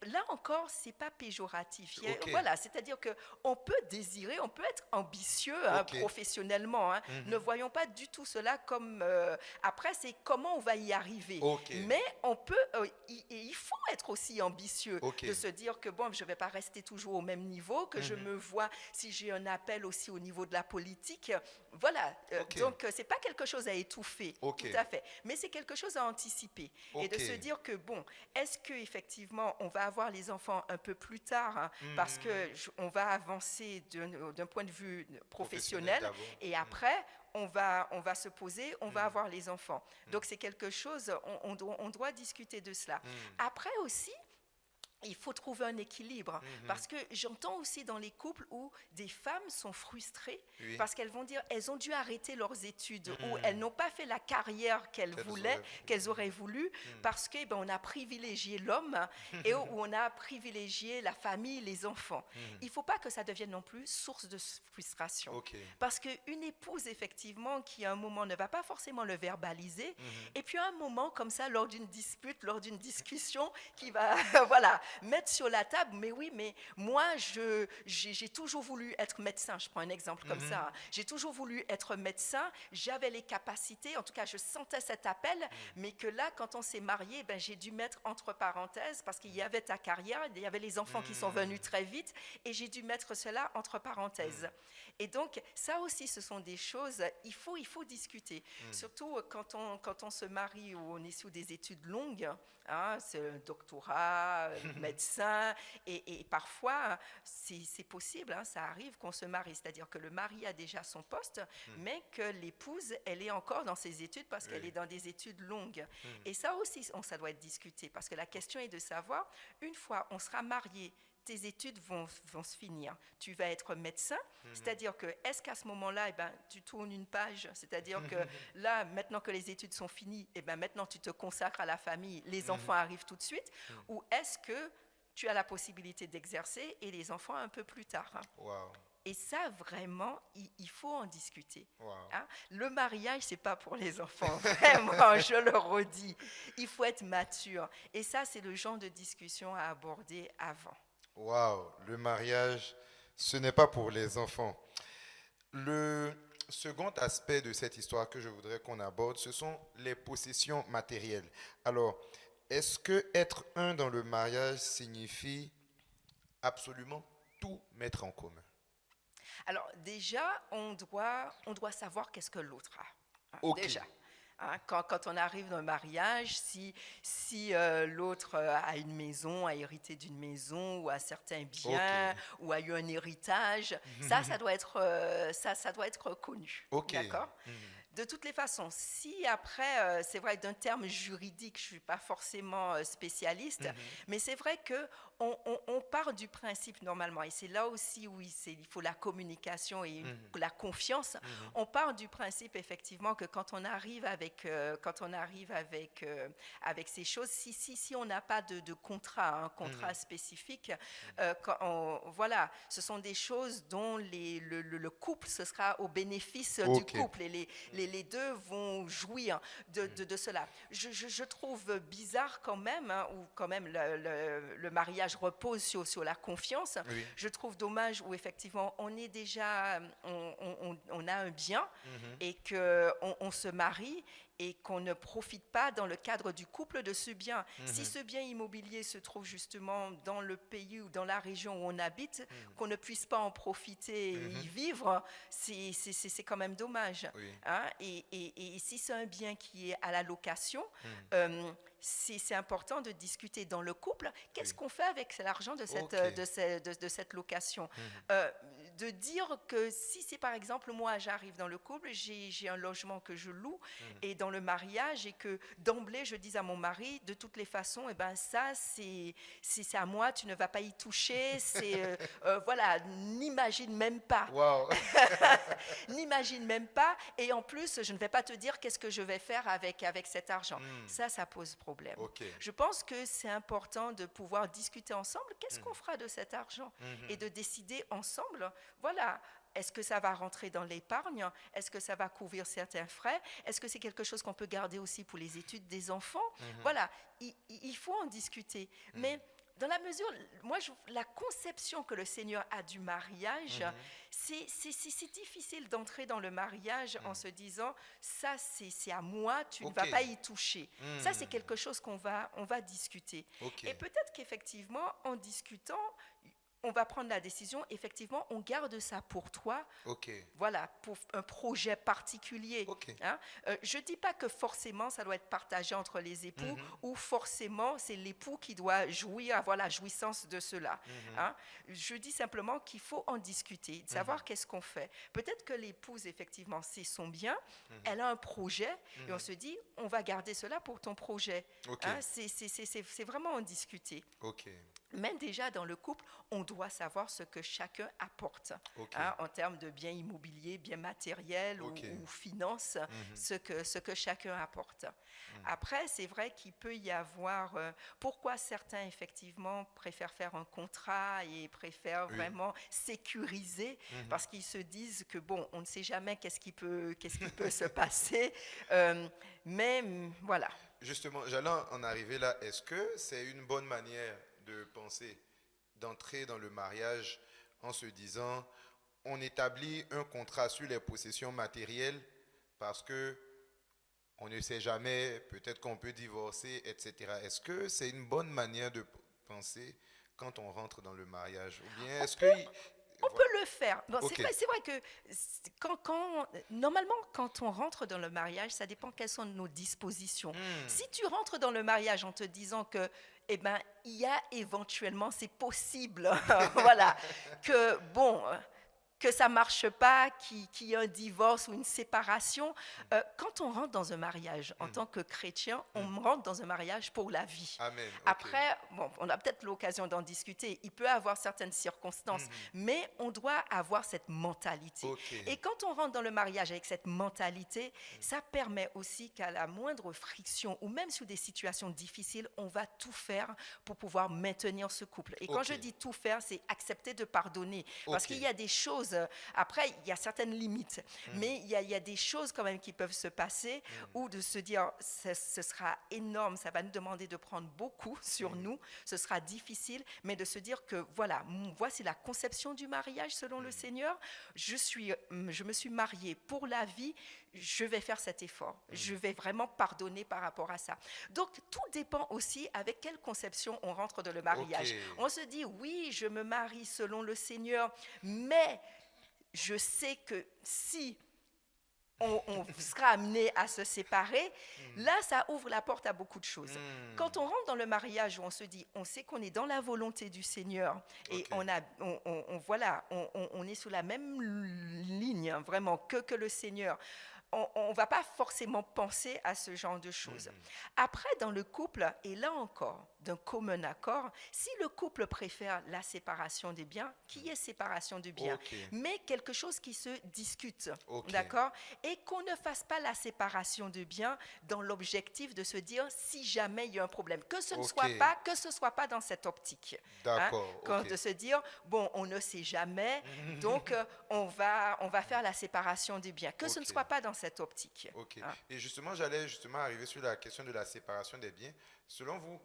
là encore, c'est pas péjoratif. Ok. Voilà, c'est-à-dire que on peut désirer, on peut être ambitieux Ok. professionnellement. Ne voyons pas du tout cela comme. Après, c'est comment on va y arriver. Ok. Mais on peut, il faut être aussi ambitieux, Ok. de se dire que bon, je vais pas rester toujours au même niveau, que je me vois si j'ai un appel aussi au niveau de la politique. Voilà. Ok. Donc c'est pas quelque chose à étouffer. Ok. Tout à fait. Mais c'est quelque chose à anticiper et de Ok. se dire que bon, est-ce que effectivement on va avoir les enfants un peu plus tard parce que on va avancer d'un point de vue professionnel d'abord. et après on va se poser, on va avoir les enfants. Donc c'est quelque chose, on doit discuter de cela. Après aussi, il faut trouver un équilibre parce que j'entends aussi dans les couples où des femmes sont frustrées Oui. parce qu'elles vont dire elles ont dû arrêter leurs études ou elles n'ont pas fait la carrière qu'elles auraient voulu parce que on a privilégié l'homme et où on a privilégié la famille, les enfants. Il ne faut pas que ça devienne non plus source de frustration. Ok. Parce qu'une épouse, effectivement, qui à un moment ne va pas forcément le verbaliser, et puis à un moment, comme ça, lors d'une dispute, lors d'une discussion, qui va voilà, mettre sur la table, mais oui, mais moi, j'ai toujours voulu être médecin, je prends un exemple comme ça, j'ai toujours voulu être médecin, j'avais les capacités, en tout cas, je sentais cet appel, mais que là, quand on s'est marié, ben, j'ai dû mettre entre parenthèses, parce qu'il y avait ta carrière, il y avait les enfants qui sont venus très vite, et j'ai dû mettre cela entre parenthèses. Et donc, ça aussi, ce sont des choses, il faut discuter. Surtout quand on se marie ou on est sous des études longues, c'est un doctorat, médecin, et parfois, c'est possible, ça arrive qu'on se marie, c'est-à-dire que le mari a déjà son poste, mais que l'épouse, elle est encore dans ses études parce qu'elle est dans des études longues. Et ça aussi, ça doit être discuté, parce que la question est de savoir, une fois on sera marié, tes études vont se finir. Tu vas être médecin, c'est-à-dire que est-ce qu'à ce moment-là, tu tournes une page, c'est-à-dire que là, maintenant que les études sont finies, maintenant tu te consacres à la famille, les enfants arrivent tout de suite, ou est-ce que tu as la possibilité d'exercer et les enfants un peu plus tard? Wow. Et ça, vraiment, il faut en discuter. Wow. Le mariage, c'est pas pour les enfants. Vraiment, je le redis. Il faut être mature. Et ça, c'est le genre de discussion à aborder avant. Waouh, le mariage, ce n'est pas pour les enfants. Le Second aspect de cette histoire que je voudrais qu'on aborde, ce sont les possessions matérielles. Alors, est-ce que être un dans le mariage signifie absolument tout mettre en commun? Alors déjà, on doit savoir qu'est-ce que l'autre a. Ok. Déjà. Quand on arrive dans le mariage, si l'autre a une maison, a hérité d'une maison ou a certains biens ou a eu un héritage, ça doit être, ça doit être connu. Ok. D'accord? De toutes les façons, si après, c'est vrai, d'un terme juridique, je ne suis pas forcément spécialiste, mais c'est vrai que on part du principe normalement, et c'est là aussi où il faut la communication et la confiance. On part du principe effectivement que quand on arrive avec ces choses, si on n'a pas de contrat, un contrat spécifique, voilà, ce sont des choses dont le couple, ce sera au bénéfice du couple, et les deux vont jouir de cela. Je trouve bizarre quand même, où quand même le mariage repose sur la confiance. Oui. Je trouve dommage où effectivement on est déjà, on a un bien et qu'on se marie et qu'on ne profite pas dans le cadre du couple de ce bien. Si ce bien immobilier se trouve justement dans le pays ou dans la région où on habite, qu'on ne puisse pas en profiter et y vivre, c'est quand même dommage. Oui. Hein? Et si c'est un bien qui est à la location, c'est important de discuter dans le couple, qu'est-ce qu'on fait avec l'argent de cette location. De dire que si c'est par exemple, moi j'arrive dans le couple, j'ai un logement que je loue, et dans le mariage, et que d'emblée je dis à mon mari, de toutes les façons, eh ben ça c'est à moi, tu ne vas pas y toucher, voilà, n'imagine même pas. Wow. N'imagine même pas, et en plus je ne vais pas te dire qu'est-ce que je vais faire avec cet argent. Ça pose problème. Je pense que c'est important de pouvoir discuter ensemble, qu'est-ce qu'on fera de cet argent, et de décider ensemble, voilà. Est-ce que ça va rentrer dans l'épargne? Est-ce que ça va couvrir certains frais? Est-ce que c'est quelque chose qu'on peut garder aussi pour les études des enfants? Voilà, il faut en discuter. Mais dans la mesure, moi, la conception que le Seigneur a du mariage, c'est difficile d'entrer dans le mariage en se disant, ça c'est à moi, tu ne vas pas y toucher. Ça, c'est quelque chose on va discuter. Et peut-être qu'effectivement, en discutant, on va prendre la décision, effectivement, on garde ça pour toi, voilà, pour un projet particulier. Hein? Je ne dis pas que forcément ça doit être partagé entre les époux, ou forcément c'est l'époux qui doit avoir la jouissance de cela. Hein? Je dis simplement qu'il faut en discuter, de savoir qu'est-ce qu'on fait. Peut-être que l'épouse, effectivement, c'est son bien, elle a un projet, et on se dit, on va garder cela pour ton projet. Hein? C'est vraiment en discuter. Mais déjà dans le couple, on doit savoir ce que chacun apporte, hein, en termes de biens immobiliers, biens matériels ou finances, ce que chacun apporte. Après, c'est vrai qu'il peut y avoir, pourquoi certains effectivement préfèrent faire un contrat et préfèrent vraiment sécuriser, parce qu'ils se disent que bon, on ne sait jamais qu'est-ce qui peut se passer, mais voilà. Justement, j'allais en arriver là. Est-ce que c'est une bonne manière de penser, d'entrer dans le mariage en se disant, on établit un contrat sur les possessions matérielles parce que on ne sait jamais, peut-être qu'on peut divorcer, etc. Est-ce que c'est une bonne manière de penser quand on rentre dans le mariage? Ou bien est-ce que... On peut le faire. Bon, c'est vrai que normalement, quand on rentre dans le mariage, ça dépend quelles sont nos dispositions. Si tu rentres dans le mariage en te disant que, eh ben, il y a éventuellement, c'est possible, voilà, que bon, que ça marche pas, qu'il y ait un divorce ou une séparation. Quand on rentre dans un mariage, en tant que chrétien, on rentre dans un mariage pour la vie. Amen. Après, bon, on a peut-être l'occasion d'en discuter. Il peut y avoir certaines circonstances, mais on doit avoir cette mentalité. Et quand on rentre dans le mariage avec cette mentalité, ça permet aussi qu'à la moindre friction, ou même sous des situations difficiles, on va tout faire pour pouvoir maintenir ce couple. Et quand je dis tout faire, c'est accepter de pardonner. Parce qu'il y a des choses choses. Après, il y a certaines limites, mais il y a des choses quand même qui peuvent se passer ou de se dire, ce sera énorme, ça va nous demander de prendre beaucoup sur nous, ce sera difficile, mais de se dire que voilà, voici la conception du mariage selon le Seigneur. Je me suis mariée pour la vie, je vais faire cet effort, je vais vraiment pardonner par rapport à ça. Donc tout dépend aussi avec quelle conception on rentre dans le mariage. On se dit oui, je me marie selon le Seigneur, mais je sais que si on sera amené à se séparer, là, ça ouvre la porte à beaucoup de choses. Quand on rentre dans le mariage où on se dit, on sait qu'on est dans la volonté du Seigneur et on est sous la même ligne, vraiment, que le Seigneur, on ne va pas forcément penser à ce genre de choses. Après, dans le couple, et là encore, d'un commun accord, si le couple préfère la séparation des biens, qu'il y ait séparation de biens, mais quelque chose qui se discute, d'accord, et qu'on ne fasse pas la séparation de biens dans l'objectif de se dire si jamais il y a un problème, que ce ne soit pas dans cette optique, de se dire bon, on ne sait jamais, donc on va faire la séparation des biens, que ce ne soit pas dans cette optique. Et j'allais arriver sur la question de la séparation des biens. Selon vous,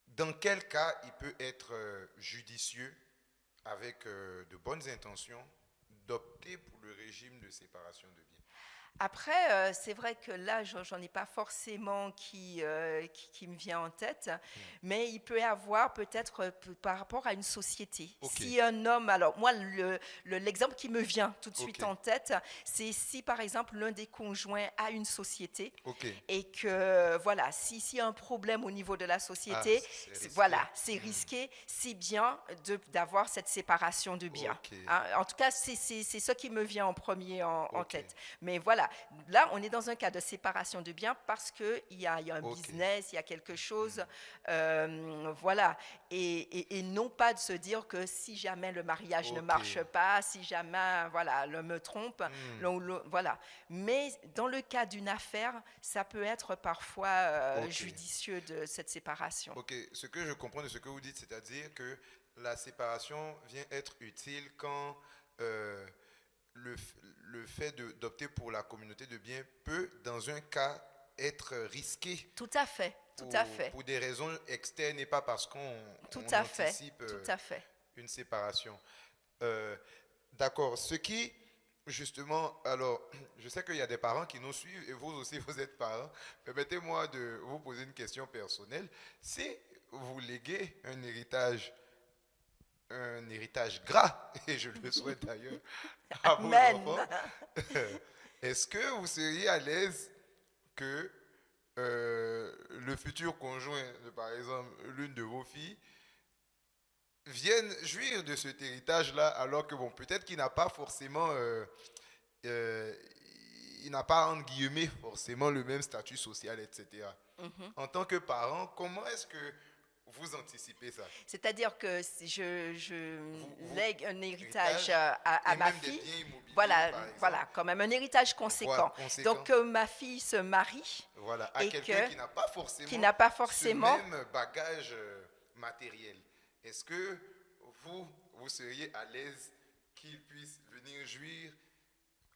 dans quel cas il peut être judicieux, avec de bonnes intentions, d'opter pour le régime de séparation de biens? Après, c'est vrai que là, j'en ai pas forcément qui me vient en tête, mais il peut y avoir peut-être par rapport à une société. Si un homme, alors moi, l'exemple qui me vient tout de suite en tête, c'est si par exemple l'un des conjoints a une société et que voilà, s'il y a un problème au niveau de la société, c'est risqué, c'est bien d'avoir cette séparation de biens. En tout cas, c'est ce qui me vient en premier en tête. Mais voilà. Là, on est dans un cas de séparation de biens parce qu'il y a un business, il y a quelque chose, voilà. Et non pas de se dire que si jamais le mariage ne marche pas, si jamais l'un me trompe, voilà. Mais dans le cas d'une affaire, ça peut être parfois judicieux de cette séparation. Ce que je comprends de ce que vous dites, c'est-à-dire que la séparation vient être utile quand le fait d'opter pour la communauté de biens peut, dans un cas, être risqué. Tout à fait. Pour des raisons externes et pas parce qu'on anticipe une séparation. D'accord. Ce qui, justement, alors, je sais qu'il y a des parents qui nous suivent et vous aussi, vous êtes parents. Permettez-moi de vous poser une question personnelle. Si vous léguez un héritage gras, et je le souhaite d'ailleurs à vos enfants, est-ce que vous seriez à l'aise que le futur conjoint de, par exemple, l'une de vos filles vienne jouir de cet héritage-là, alors que, bon, peut-être qu'il n'a pas forcément, il n'a pas, entre guillemets, forcément le même statut social, etc. En tant que parent, comment est-ce que vous anticipez ça? C'est-à-dire que si je lègue un héritage à ma fille, voilà, quand même un héritage conséquent. Donc ma fille se marie, à quelqu'un qui n'a pas forcément ce même bagage matériel. Est-ce que vous seriez à l'aise qu'il puisse venir jouir,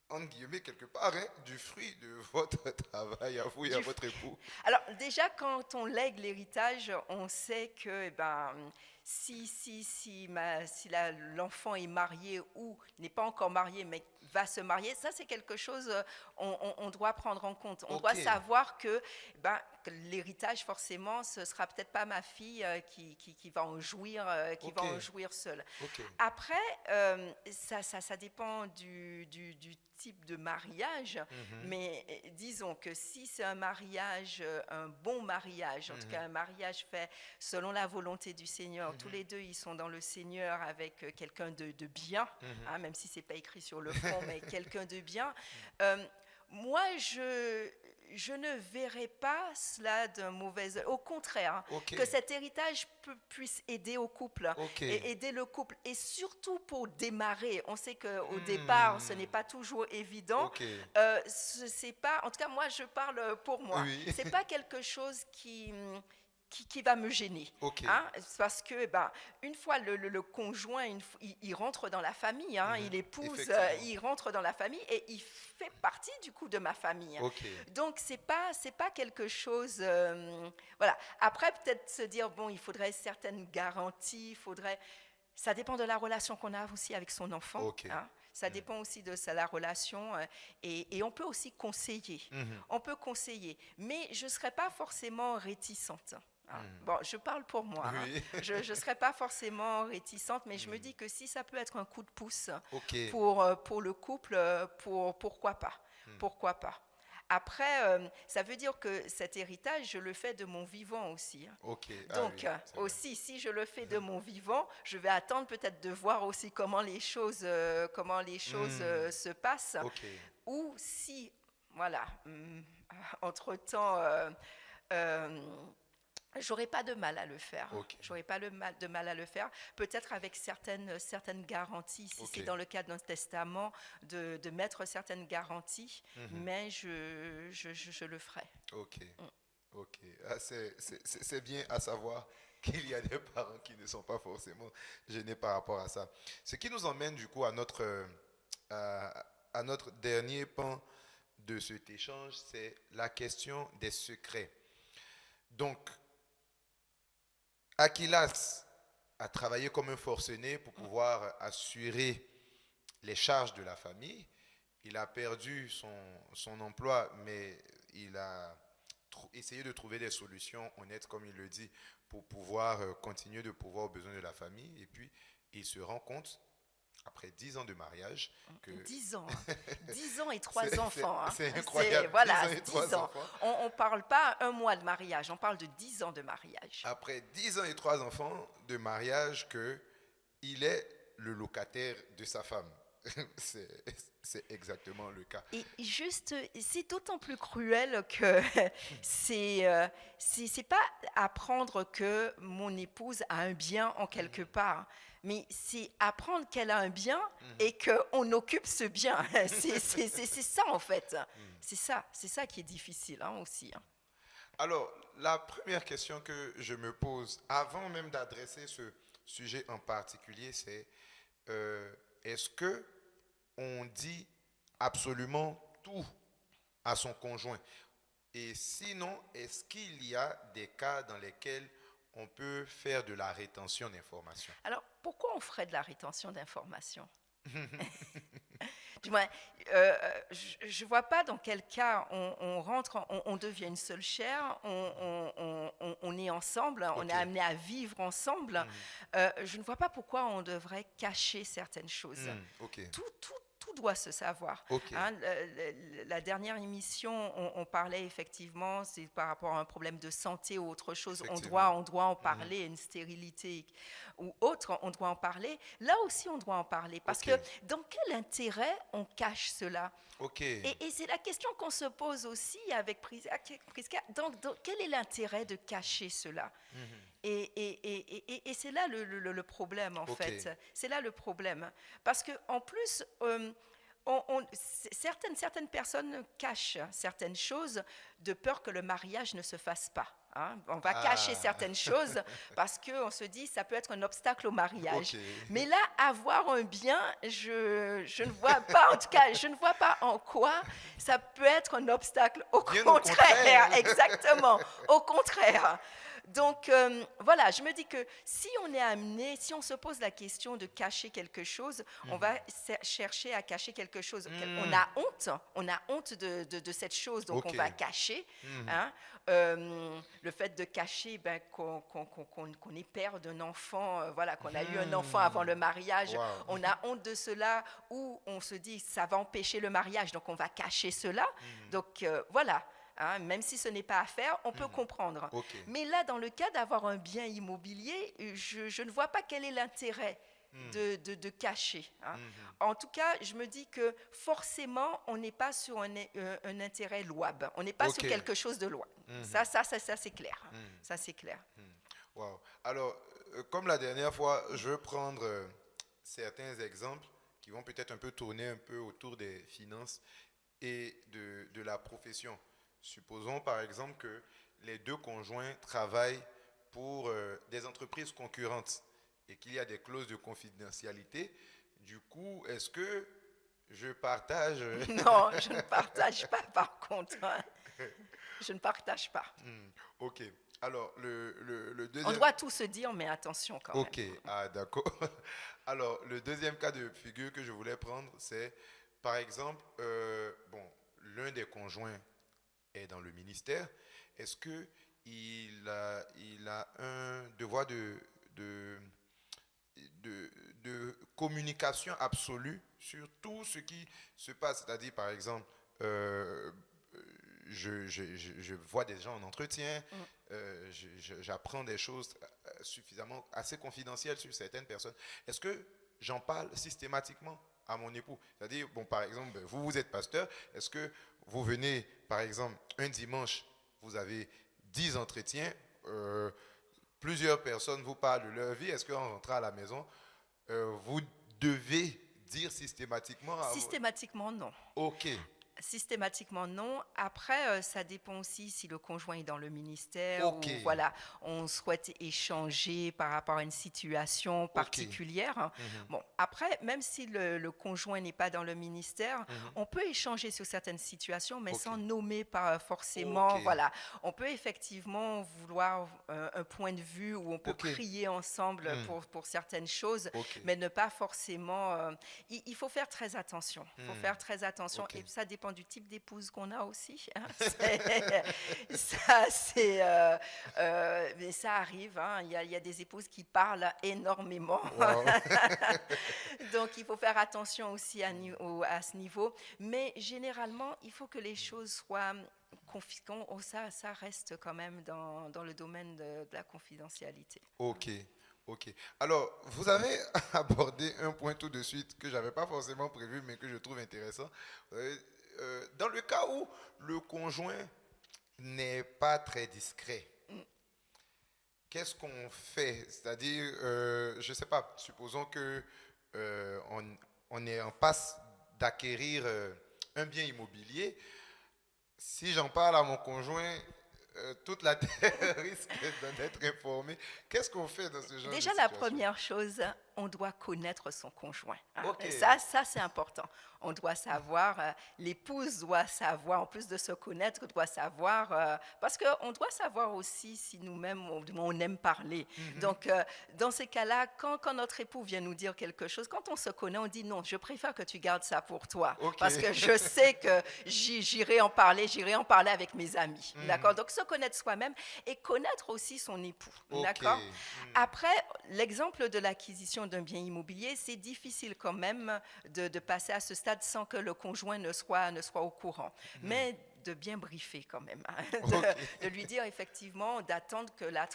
entre guillemets, quelque part, du fruit de votre travail à vous et à votre époux? Alors déjà, quand on lègue l'héritage, on sait que si l'enfant est marié ou n'est pas encore marié mais va se marier, ça c'est quelque chose on doit prendre en compte. On doit savoir que l'héritage, forcément, ce sera peut-être pas ma fille qui va en jouir, va en jouir seule. Après, ça dépend du type de mariage, mais disons que si c'est un mariage, un bon mariage, en tout cas un mariage fait selon la volonté du Seigneur, tous les deux ils sont dans le Seigneur avec quelqu'un de bien, même si c'est pas écrit sur le front, mais quelqu'un de bien. Moi, je ne verrai pas cela d'un mauvais œil. Au contraire, que cet héritage puisse aider au couple, et aider le couple, et surtout pour démarrer. On sait qu'au départ, ce n'est pas toujours évident. C'est pas, en tout cas, moi, je parle pour moi. C'est pas quelque chose qui qui va me gêner. Ok. Parce que une fois le conjoint, il rentre dans la famille, il épouse, Effectivement. il rentre dans la famille et il fait partie du coup de ma famille. Ok. Donc c'est pas quelque chose. Voilà. Après peut-être se dire bon, il faudrait certaines garanties, ça dépend de la relation qu'on a aussi avec son enfant. Ok. Ça dépend aussi de la relation et on peut aussi conseiller. On peut conseiller, mais je ne serais pas forcément réticente. Bon, je parle pour moi. Oui. Je ne serais pas forcément réticente, mais je me dis que si ça peut être un coup de pouce Ok. pour le couple, pourquoi pas. Pourquoi pas. Après, ça veut dire que cet héritage, je le fais de mon vivant aussi. Ok. Donc, oui, c'est vrai. aussi, si je le fais de mon vivant, je vais attendre peut-être de voir aussi comment les choses se passent. Ok. Ou si, voilà, entre-temps, j'aurais pas de mal à le faire. Ok. J'aurais pas de mal à le faire. Peut-être avec certaines garanties, si Ok. c'est dans le cadre d'un testament, de mettre certaines garanties, mais je le ferai. Ok. Ok. C'est bien à savoir qu'il y a des parents qui ne sont pas forcément gênés par rapport à ça. Ce qui nous emmène du coup à notre dernier pan de cet échange, c'est la question des secrets. Donc, Aquilas a travaillé comme un forcené pour pouvoir assurer les charges de la famille. Il a perdu son emploi, mais il a essayé de trouver des solutions honnêtes, comme il le dit, pour pouvoir continuer de pourvoir aux besoins de la famille. Et puis, il se rend compte, après 10 ans de mariage, que 10 ans, 10 ans et 3 enfants. C'est incroyable, Voilà, 10 ans et 3 ans. enfants. On ne parle pas un mois de mariage, on parle de 10 ans de mariage. Après 10 ans et 3 enfants de mariage, qu'il est le locataire de sa femme. C'est exactement le cas. Et juste, c'est d'autant plus cruel que c'est pas apprendre que mon épouse a un bien en quelque part, mais c'est apprendre qu'elle a un bien et qu'on occupe ce bien. C'est ça en fait. C'est ça qui est difficile aussi. Alors, la première question que je me pose, avant même d'adresser ce sujet en particulier, c'est est-ce que on dit absolument tout à son conjoint? Et sinon, est-ce qu'il y a des cas dans lesquels on peut faire de la rétention d'informations? Alors, pourquoi on ferait de la rétention d'informations? Du moins, je ne vois pas dans quel cas on rentre, on devient une seule chair, on est ensemble, on est amené à vivre ensemble. Je ne vois pas pourquoi on devrait cacher certaines choses. Tout doit se savoir. La dernière émission, on parlait effectivement, c'est par rapport à un problème de santé ou autre chose, on doit en parler, une stérilité ou autre, on doit en parler. Là aussi, on doit en parler, parce que dans quel intérêt on cache cela? Et c'est la question qu'on se pose aussi avec Prisca. Quel est l'intérêt de cacher cela? Et c'est là le problème, en fait. C'est là le problème. Parce qu'en plus, certaines personnes cachent certaines choses de peur que le mariage ne se fasse pas. On va cacher certaines choses parce qu'on se dit ça peut être un obstacle au mariage. Mais là, avoir un bien, je ne vois pas, en tout cas, je ne vois pas en quoi ça peut être un obstacle. Au contraire, exactement, au contraire. Donc, voilà, je me dis que si on est amené, si on se pose la question de cacher quelque chose, on va chercher à cacher quelque chose. On a honte de cette chose, donc on va cacher. Le fait de cacher qu'on est père d'un enfant, voilà, qu'on a eu un enfant avant le mariage, on a honte de cela, ou on se dit ça va empêcher le mariage, donc on va cacher cela. Donc, voilà. Même si ce n'est pas à faire, on peut comprendre. Mais là, dans le cas d'avoir un bien immobilier, je ne vois pas quel est l'intérêt de cacher. En tout cas, je me dis que forcément, on n'est pas sur un intérêt louable. On n'est pas sur quelque chose de louable. Ça c'est clair. Ça, c'est clair. Wow. Alors, comme la dernière fois, je vais prendre certains exemples qui vont peut-être un peu tourner un peu autour des finances et de la profession. Supposons par exemple que les deux conjoints travaillent pour des entreprises concurrentes et qu'il y a des clauses de confidentialité, du coup, est-ce que je partage Non, je ne partage pas par contre, hein. Je ne partage pas. Ok. Alors, le On deuxième... doit tout se dire, mais attention quand même. Ok, ah d'accord. Alors, le deuxième cas de figure que je voulais prendre, c'est, par exemple, bon, l'un des conjoints est dans le ministère. Est-ce qu'il a un devoir de communication absolue sur tout ce qui se passe? C'est-à-dire, par exemple, je vois des gens en entretien, j'apprends des choses suffisamment assez confidentielles sur certaines personnes. Est-ce que j'en parle systématiquement à mon époux? C'est-à-dire, bon, par exemple, vous êtes pasteur, est-ce que vous venez, par exemple, un dimanche, vous avez 10 entretiens, plusieurs personnes vous parlent de leur vie, est-ce qu'en rentrant à la maison, vous devez dire systématiquement Systématiquement, non. Ok. Systématiquement, non. Après, ça dépend aussi si le conjoint est dans le ministère Ok. ou voilà, on souhaite échanger par rapport à une situation particulière. Bon, après, même si le conjoint n'est pas dans le ministère, on peut échanger sur certaines situations, mais sans nommer pas forcément. Voilà, on peut effectivement vouloir un point de vue où on peut prier ensemble pour certaines choses, mais ne pas forcément. Il faut faire très attention. Il faut faire très attention et ça dépend du type d'épouse qu'on a aussi. Hein. Mais ça arrive. Hein. Il y a des épouses qui parlent énormément. Wow. Donc, il faut faire attention aussi à ce niveau. Mais généralement, il faut que les choses soient... Ça reste quand même dans le domaine de la confidentialité. Ok. Alors, vous avez abordé un point tout de suite que je n'avais pas forcément prévu, mais que je trouve intéressant. Dans le cas où le conjoint n'est pas très discret, qu'est-ce qu'on fait? C'est-à-dire, je ne sais pas, supposons que on est en passe d'acquérir un bien immobilier. Si j'en parle à mon conjoint, toute la terre risque d'en être informée. Qu'est-ce qu'on fait dans ce genre de situation? Déjà, la première chose, on doit connaître son conjoint. Hein. Et ça c'est important. On doit savoir, l'épouse doit savoir, en plus de se connaître, doit savoir, parce qu'on doit savoir aussi si nous-mêmes, on aime parler. Donc, dans ces cas-là, quand notre époux vient nous dire quelque chose, quand on se connaît, on dit non, je préfère que tu gardes ça pour toi, parce que je sais que j'irai en parler avec mes amis. D'accord? Donc, se connaître soi-même et connaître aussi son époux. D'accord? Après, l'exemple de l'acquisition d'un bien immobilier, c'est difficile quand même de passer à ce stade sans que le conjoint ne soit au courant. Mais de bien briefer quand même, hein, de lui dire effectivement, d'attendre que la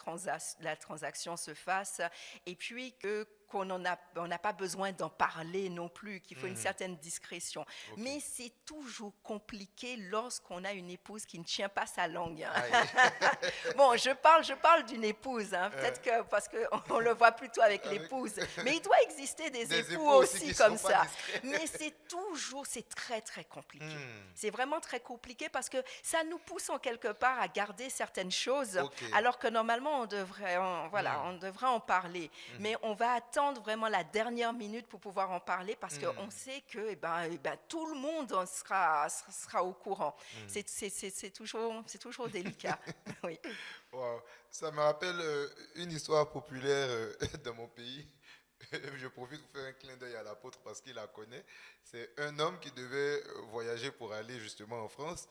transaction se fasse et puis qu'on n'a pas besoin d'en parler non plus, qu'il faut une certaine discrétion. Mais c'est toujours compliqué lorsqu'on a une épouse qui ne tient pas sa langue. Hein. Bon, je parle d'une épouse, hein, peut-être que parce qu'on le voit plutôt avec l'épouse, mais il doit exister des époux aussi comme ça. Mais c'est très très compliqué. C'est vraiment très compliqué parce que ça nous pousse en quelque part à garder certaines choses, alors que normalement on devrait en parler. Mais on va attendre vraiment la dernière minute pour pouvoir en parler parce qu'on sait que tout le monde sera au courant. C'est toujours délicat. Oui. Wow. Ça me rappelle une histoire populaire dans mon pays. Je profite pour faire un clin d'œil à l'apôtre parce qu'il la connaît. C'est un homme qui devait voyager pour aller justement en France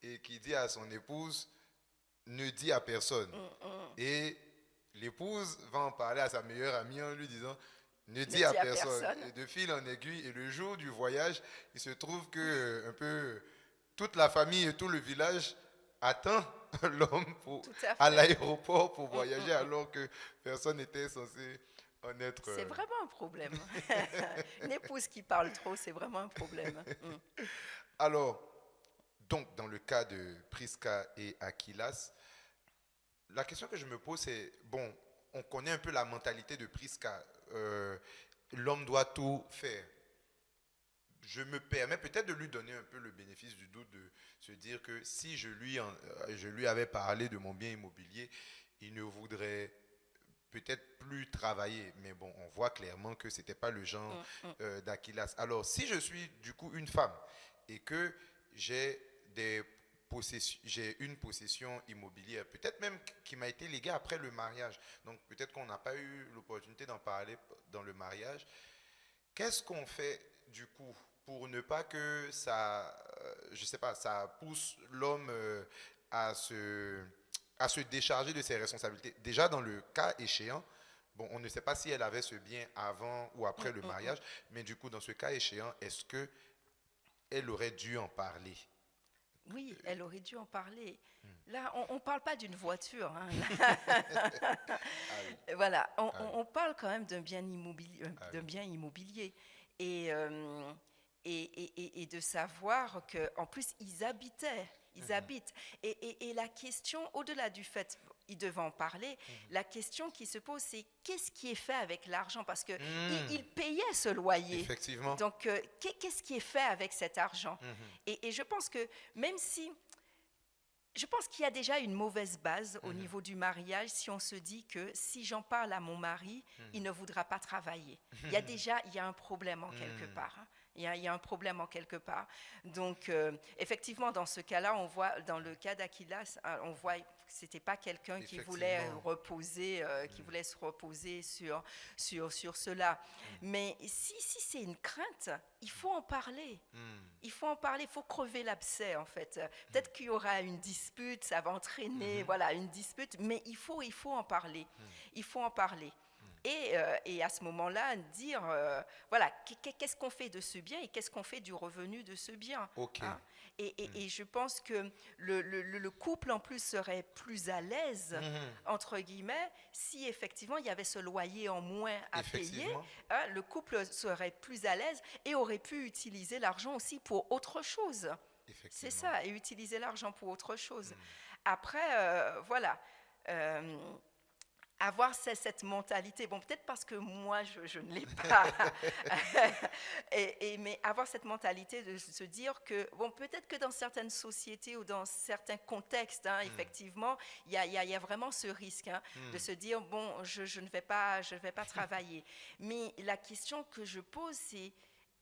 et qui dit à son épouse, ne dis à personne. Et l'épouse va en parler à sa meilleure amie en lui disant, ne dis à personne. Et de fil en aiguille, et le jour du voyage, il se trouve que un peu toute la famille et tout le village attend l'homme à l'aéroport pour voyager alors que personne n'était censé en être... C'est vraiment un problème. Une épouse qui parle trop, c'est vraiment un problème. Alors, donc dans le cas de Prisca et Aquilas, la question que je me pose c'est, bon, on connaît un peu la mentalité de Prisca, l'homme doit tout faire. Je me permets peut-être de lui donner un peu le bénéfice du doute, de se dire que si je lui avais parlé de mon bien immobilier il ne voudrait peut-être plus travailler, mais bon, on voit clairement que c'était pas le genre d'Aquilas. Alors, si je suis du coup une femme et que j'ai j'ai une possession immobilière, peut-être même qui m'a été léguée après le mariage, donc peut-être qu'on n'a pas eu l'opportunité d'en parler dans le mariage, qu'est-ce qu'on fait du coup pour ne pas que ça, je sais pas, ça pousse l'homme à se décharger de ses responsabilités. Déjà, dans le cas échéant, bon, on ne sait pas si elle avait ce bien avant ou après le mariage, mais du coup, dans ce cas échéant, est-ce que elle aurait dû en parler? Oui, elle aurait dû en parler. Là, on ne parle pas d'une voiture. Hein. Ah oui, Voilà, ah oui, on parle quand même d'un bien immobilier, ah d'un oui. bien immobilier. Et, euh, et de savoir qu'en plus, ils habitent. Et la question, au-delà du fait, ils devaient en parler, la question qui se pose, c'est qu'est-ce qui est fait avec l'argent? Parce qu'ils ils payaient ce loyer. Effectivement. Donc, qu'est-ce qui est fait avec cet argent? Mhm, Et je pense que même si je pense qu'il y a déjà une mauvaise base au niveau du mariage si on se dit que si j'en parle à mon mari, il ne voudra pas travailler. Il y a un problème en quelque part. Hein. Il y a un problème en quelque part. Donc, effectivement, dans ce cas-là, on voit, dans le cas d'Aquilas, on voit que c'était pas quelqu'un qui voulait effectivement. reposer, qui voulait se reposer sur cela. Mais si c'est une crainte, il faut en parler. Il faut en parler, il faut crever l'abcès en fait. Peut-être qu'il y aura une dispute, ça va entraîner voilà, une dispute, mais il faut en parler. Il faut en parler. Et à ce moment-là, dire, voilà, qu'est-ce qu'on fait de ce bien et qu'est-ce qu'on fait du revenu de ce bien. Ok. Hein. Et je pense que le couple en plus serait plus à l'aise, entre guillemets, si effectivement il y avait ce loyer en moins à payer. Effectivement. Hein, le couple serait plus à l'aise et aurait pu utiliser l'argent aussi pour autre chose. C'est Effectivement. ça, et utiliser l'argent pour autre chose. Après, voilà. Avoir cette mentalité, bon, peut-être parce que moi, je ne l'ai pas, mais avoir cette mentalité de se dire que, bon, peut-être que dans certaines sociétés ou dans certains contextes, hein, effectivement, il y a vraiment ce risque hein, de se dire, bon, je ne vais pas travailler. Mais la question que je pose, c'est,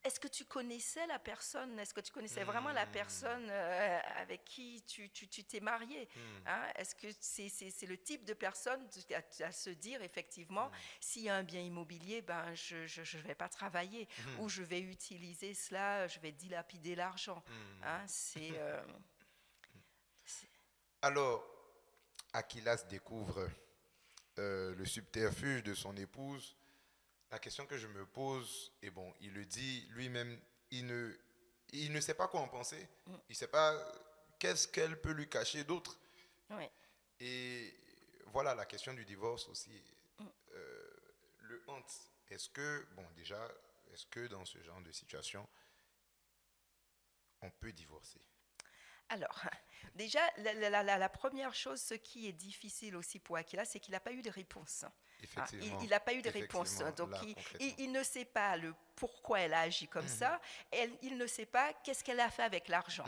est-ce que tu connaissais la personne? Est-ce que tu connaissais vraiment la personne avec qui tu t'es marié? Hein? Est-ce que c'est le type de personne à se dire, effectivement, s'il y a un bien immobilier, ben, je ne vais pas travailler ou je vais utiliser cela, je vais dilapider l'argent. Hein? Alors, Aquilas découvre le subterfuge de son épouse. La question que je me pose, et bon, il le dit lui-même, il ne sait pas quoi en penser. Il ne sait pas qu'est-ce qu'elle peut lui cacher d'autre. Oui. Et voilà la question du divorce aussi. Le hante. Est-ce que, bon, déjà, est-ce que dans ce genre de situation, on peut divorcer? Alors, déjà, la première chose, ce qui est difficile aussi pour Aquila, c'est qu'il n'a pas eu de réponse. Effectivement. Il n'a pas eu de réponse. Donc, Là, il ne sait pas le pourquoi elle a agi comme ça. Il ne sait pas qu'est-ce qu'elle a fait avec l'argent.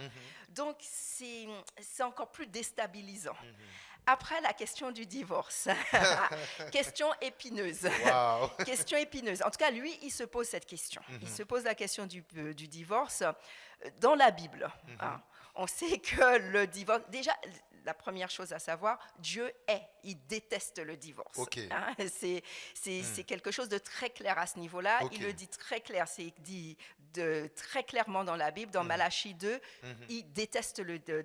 Donc, c'est encore plus déstabilisant. Après, la question du divorce. Question épineuse. Wow. Question épineuse. En tout cas, lui, il se pose cette question. Il se pose la question du divorce dans la Bible. Hein. On sait que le divorce... Déjà, la première chose à savoir, Dieu il déteste le divorce. Okay. Hein, c'est quelque chose de très clair à ce niveau-là. Il le dit très clair, c'est dit très clairement dans la Bible, dans Malachie 2,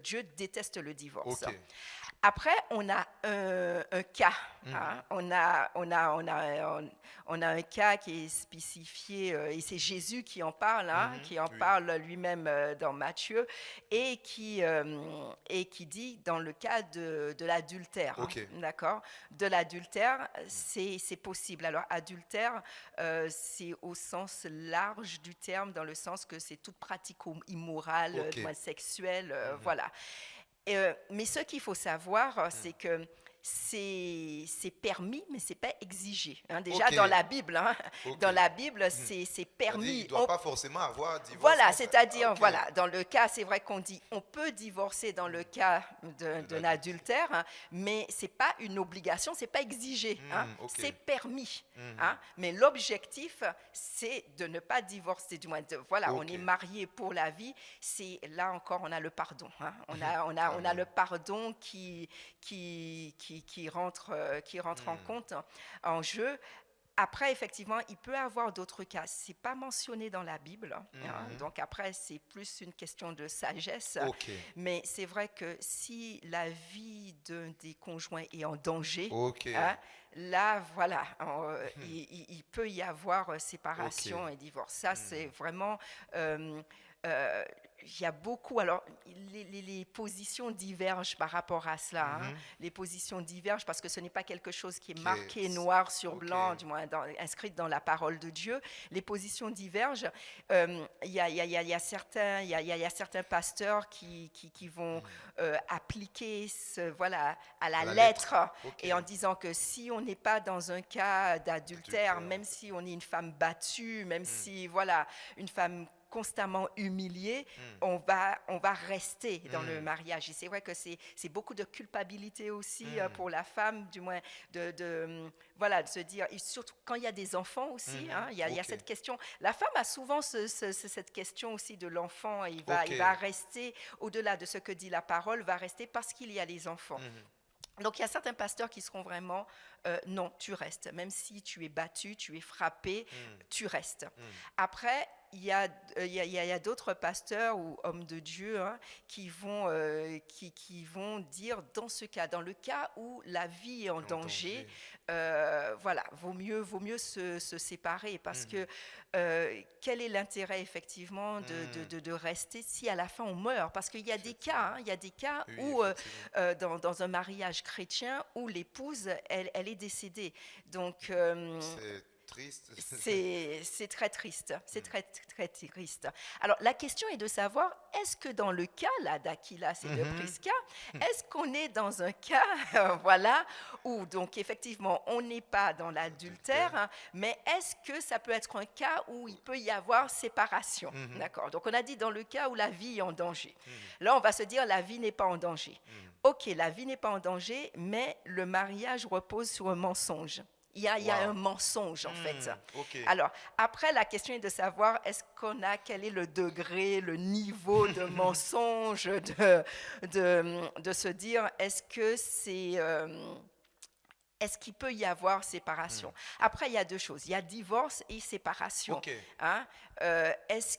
Dieu déteste le divorce. Okay. Après, on a un cas. Hein, on a un cas qui est spécifié, et c'est Jésus qui en parle, hein, qui en parle lui-même dans Matthieu, et qui dit dans le cas de l'adultère. Okay. Hein, d'accord? De l'adultère, c'est possible. Alors, adultère, c'est au sens large du terme, dans le sens que c'est toute pratique immorale, sexuelle, voilà. Mais ce qu'il faut savoir, c'est que c'est permis, mais c'est pas exigé. Hein. Déjà Ok. dans la Bible, hein, Ok. dans la Bible, c'est C'est-à-dire, permis. il ne doit pas forcément avoir divorce. Voilà, comme ça. c'est-à-dire, Ok. voilà, dans le cas, c'est vrai qu'on dit, on peut divorcer dans le cas d'un l'adultère. adultère, hein, mais c'est pas une obligation, c'est pas exigé, hein, ok. c'est permis. Hein, mais l'objectif, c'est de ne pas divorcer, du moins, voilà, on Ok. est marié pour la vie. C'est là encore, on a le pardon. Hein, on a le pardon qui rentre en compte, en jeu. Après, effectivement, il peut y avoir d'autres cas. Ce n'est pas mentionné dans la Bible. Hein, donc après, c'est plus une question de sagesse. Ok. Mais c'est vrai que si la vie d'un des conjoints est en danger, Ok. hein, là, voilà, il peut y avoir séparation Ok. et divorce. Ça, c'est vraiment... il y a beaucoup, alors les positions divergent par rapport à cela. Hein. Les positions divergent parce que ce n'est pas quelque chose qui est marqué noir sur blanc, du moins inscrit dans la parole de Dieu. Les positions divergent. Il y a certains pasteurs qui vont appliquer voilà, à la lettre. Ok. Et en disant que si on n'est pas dans un cas d'adultère, même si on est une femme battue, même si, voilà, une femme constamment humiliée, on va rester dans le mariage. Et c'est vrai que c'est beaucoup de culpabilité aussi pour la femme, du moins, voilà, de se dire, et surtout quand il y a des enfants aussi, hein, il y a cette question. La femme a souvent cette question aussi de l'enfant, et il va rester, au-delà de ce que dit la parole, va rester parce qu'il y a les enfants. Donc, il y a certains pasteurs qui seront vraiment, non, tu restes. Même si tu es battu, tu es frappé, tu restes. Après, il y a d'autres pasteurs ou hommes de Dieu, hein, qui vont dire, dans ce cas, dans le cas où la vie est en danger, voilà, vaut mieux se séparer, parce que quel est l'intérêt effectivement de rester si à la fin on meurt? Parce qu'il y a des cas, hein, Oui, où dans un mariage chrétien où l'épouse elle est décédée. Donc c'est triste. c'est très triste. C'est très, très triste. Alors, la question est de savoir, est-ce que dans le cas là, d'Aquilas et de Prisca, est-ce qu'on est dans un cas, voilà, où, donc, effectivement, on n'est pas dans l'adultère, hein, mais est-ce que ça peut être un cas où il peut y avoir séparation? D'accord. Donc, on a dit dans le cas où la vie est en danger. Là, on va se dire, la vie n'est pas en danger. Ok, la vie n'est pas en danger, mais le mariage repose sur un mensonge. Il y a un mensonge, en fait. Okay. Alors, après, la question est de savoir, quel est le degré, le niveau de mensonge, de se dire, est-ce qu'il peut y avoir séparation? Après, il y a deux choses. Il y a divorce et séparation. Okay. Hein? Est-ce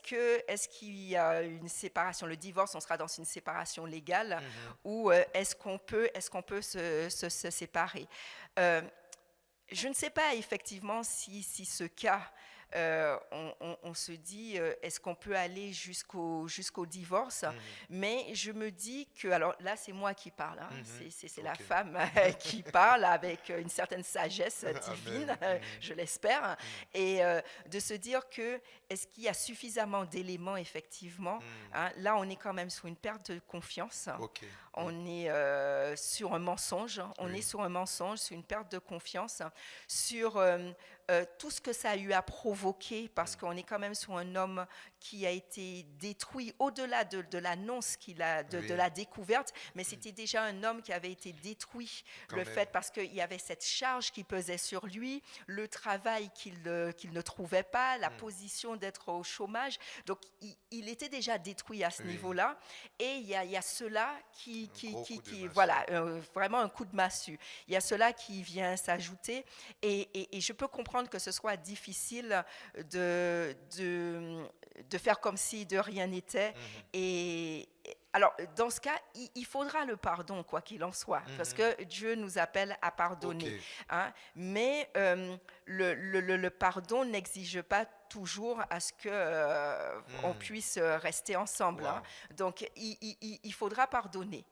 qu'il y a une séparation? Le divorce, on sera dans une séparation légale, ou est-ce qu'on peut se séparer? Je ne sais pas effectivement si ce cas, on se dit, est-ce qu'on peut aller jusqu'au divorce? Mais je me dis que, alors là c'est moi qui parle, hein, c'est la femme qui parle avec une certaine sagesse divine, je l'espère, et de se dire que, est-ce qu'il y a suffisamment d'éléments effectivement, hein, là on est quand même sur une perte de confiance, on est sur un mensonge, sur une perte de confiance, sur tout ce que ça a eu à provoquer, parce qu'on est quand même sur un homme qui a été détruit au-delà de l'annonce de la découverte, mais c'était déjà un homme qui avait été détruit, parce qu'il y avait cette charge qui pesait sur lui, le travail qu'il ne trouvait pas, la position d'être au chômage, donc il était déjà détruit à ce niveau-là, et il y a cela qui voilà, vraiment un coup de massue, il y a cela qui vient s'ajouter, et je peux comprendre que ce soit difficile de faire comme si de rien n'était. Et alors, dans ce cas, il faudra le pardon, quoi qu'il en soit, parce que Dieu nous appelle à pardonner. Hein, mais le pardon n'exige pas toujours à ce qu'on puisse rester ensemble. Hein. Donc, il faudra pardonner.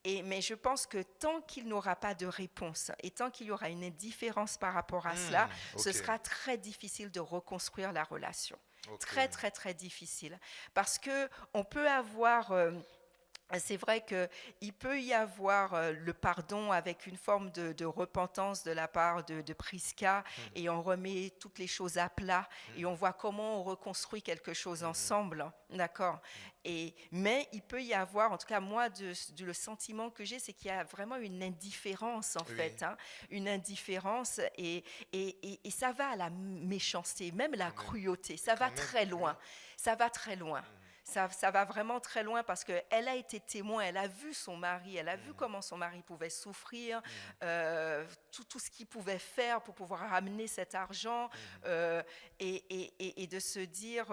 Mais je pense que tant qu'il n'aura pas de réponse et tant qu'il y aura une indifférence par rapport à cela, ce sera très difficile de reconstruire la relation. Très, très, très difficile. Parce qu'on peut avoir c'est vrai qu'il peut y avoir le pardon avec une forme de repentance de la part de Prisca, et on remet toutes les choses à plat et on voit comment on reconstruit quelque chose ensemble, d'accord. Mais il peut y avoir, en tout cas moi, le sentiment que j'ai, c'est qu'il y a vraiment une indifférence en Oui, fait, hein, une indifférence, et ça va à la méchanceté, même la quand même. cruauté, ça Quand va même, très oui. loin, ça va très loin. Ça va vraiment très loin parce qu'elle a été témoin, elle a vu son mari, elle a vu comment son mari pouvait souffrir, tout ce qu'il pouvait faire pour pouvoir ramener cet argent, et de se dire,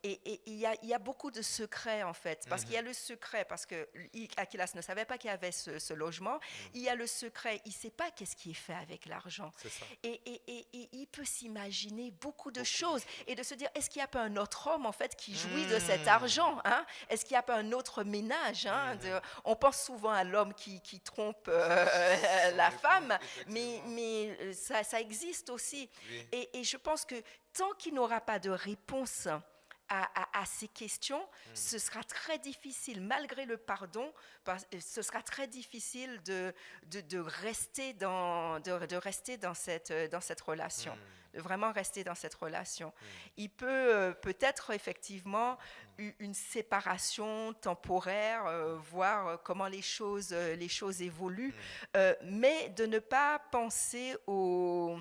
et il y a beaucoup de secrets en fait, parce qu'il y a le secret, parce que Aquilas ne savait pas qu'il y avait ce logement, il y a le secret, il ne sait pas qu'est-ce qui est fait avec l'argent, C'est ça. et il peut s'imaginer beaucoup de Beaucoup de choses, choses. et de se dire, est-ce qu'il n'y a pas un autre homme en fait qui jouit de cet argent, hein? Est-ce qu'il n'y a pas un autre ménage, hein? On pense souvent à l'homme qui trompe Son la épouse, femme, effectivement. mais ça existe aussi. Oui. Et je pense que tant qu'il n'aura pas de réponse à ces questions, ce sera très difficile, malgré le pardon, ce sera très difficile de rester de rester dans cette relation, de vraiment rester dans cette relation. Il peut peut-être effectivement une séparation temporaire, voir comment les choses évoluent, mais de ne pas penser au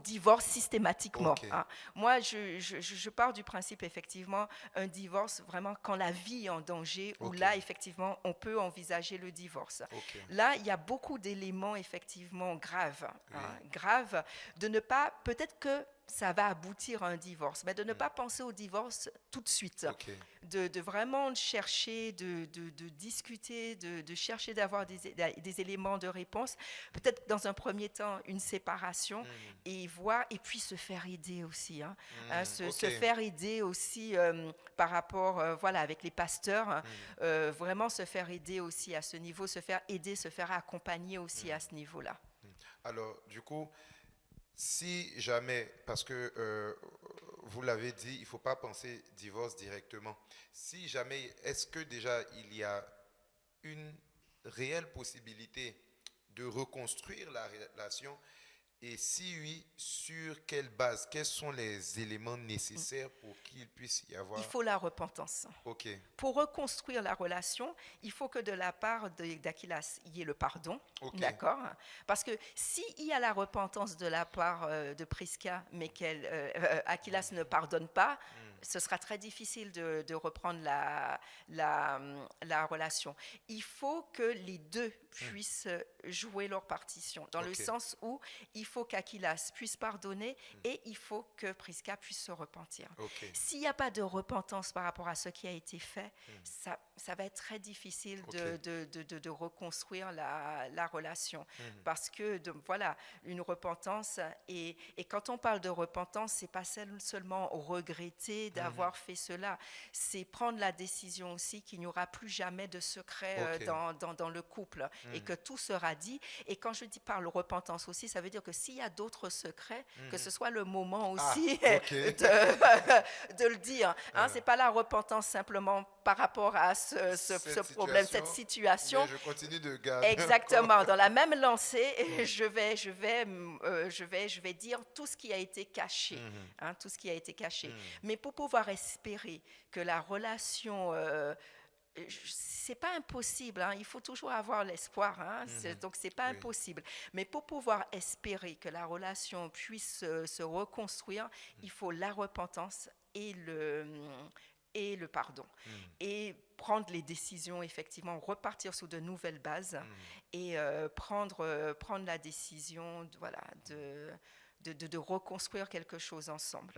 divorce systématiquement, Ok. hein. Moi, je pars du principe, effectivement, un divorce vraiment quand la vie est en danger, où Ok. là, effectivement, on peut envisager le divorce. Ok. Là, il y a beaucoup d'éléments, effectivement, graves, Oui. hein, graves, de ne pas, peut-être que ça va aboutir à un divorce, mais de ne pas penser au divorce tout de suite, Ok. de vraiment chercher, de discuter, de chercher d'avoir des éléments de réponse, peut-être dans un premier temps une séparation, et voir, et puis se faire aider aussi, hein, Ok. se faire aider aussi par rapport, voilà, avec les pasteurs, hein, vraiment se faire aider aussi à ce niveau, se faire aider, se faire accompagner aussi à ce niveau-là. Alors, du coup, si jamais, parce que vous l'avez dit, il ne faut pas penser divorce directement. Si jamais, est-ce que déjà il y a une réelle possibilité de reconstruire la relation? Et si oui, sur quelle base? Quels sont les éléments nécessaires pour qu'il puisse y avoir... Il faut la repentance. Ok, Pour reconstruire la relation, il faut que de la part d'Aquilas, il y ait le pardon, ok, d'accord? Parce que s'il y a la repentance de la part de Prisca, mais qu'Aquilas ne pardonne pas, ce sera très difficile de reprendre la relation. Il faut que les deux puissent jouer leur partition, dans le ok, sens où il faut qu'Aquilas puisse pardonner et il faut que Prisca puisse se repentir. ok, S'il n'y a pas de repentance par rapport à ce qui a été fait, ça va être très difficile ok. de reconstruire la relation. Parce que, voilà, une repentance, et quand on parle de repentance, c'est pas seulement regretter d'avoir fait cela, c'est prendre la décision aussi qu'il n'y aura plus jamais de secret Ok. dans le couple, et que tout sera dit. Et quand je parle repentance aussi, ça veut dire que s'il y a d'autres secrets, que ce soit le moment Ah, aussi ok. de le dire. Hein, c'est pas la repentance simplement par rapport à ce problème, cette situation. Mais je continue de garder Exactement, encore. dans la même lancée, je vais dire tout ce qui a été caché, hein, tout ce qui a été caché. Mais pour pouvoir espérer que la relation c'est pas impossible, hein, il faut toujours avoir l'espoir, hein, donc c'est pas Oui. impossible. Mais pour pouvoir espérer que la relation puisse se reconstruire, il faut la repentance et le pardon. Et prendre les décisions, effectivement, repartir sur de nouvelles bases, et prendre la décision voilà, de reconstruire quelque chose ensemble.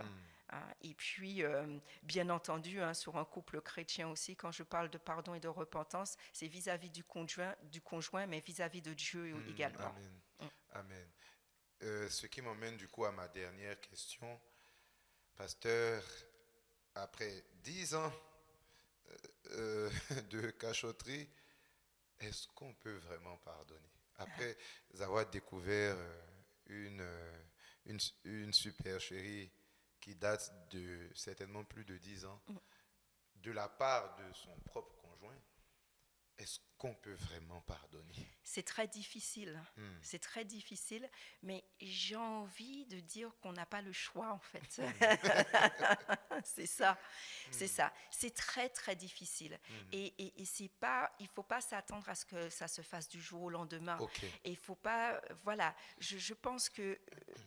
Hein. Et puis, bien entendu, hein, sur un couple chrétien aussi, quand je parle de pardon et de repentance, c'est vis-à-vis du conjoint, mais vis-à-vis de Dieu également. Amen. Amen. Ce qui m'emmène du coup à ma dernière question. Pasteur, après 10 ans de cachotterie, est-ce qu'on peut vraiment pardonner? Après avoir découvert une super chérie qui date de certainement plus de 10 ans, de la part de son propre conjoint, est-ce qu'on peut vraiment pardonner? C'est très difficile. Hmm. C'est très difficile, mais j'ai envie de dire qu'on n'a pas le choix, en fait. C'est ça. C'est Hmm. ça. C'est très, très difficile. Hmm. Et c'est pas, il ne faut pas s'attendre à ce que ça se fasse du jour au lendemain. Ok. Et il ne faut pas. Voilà. Je pense que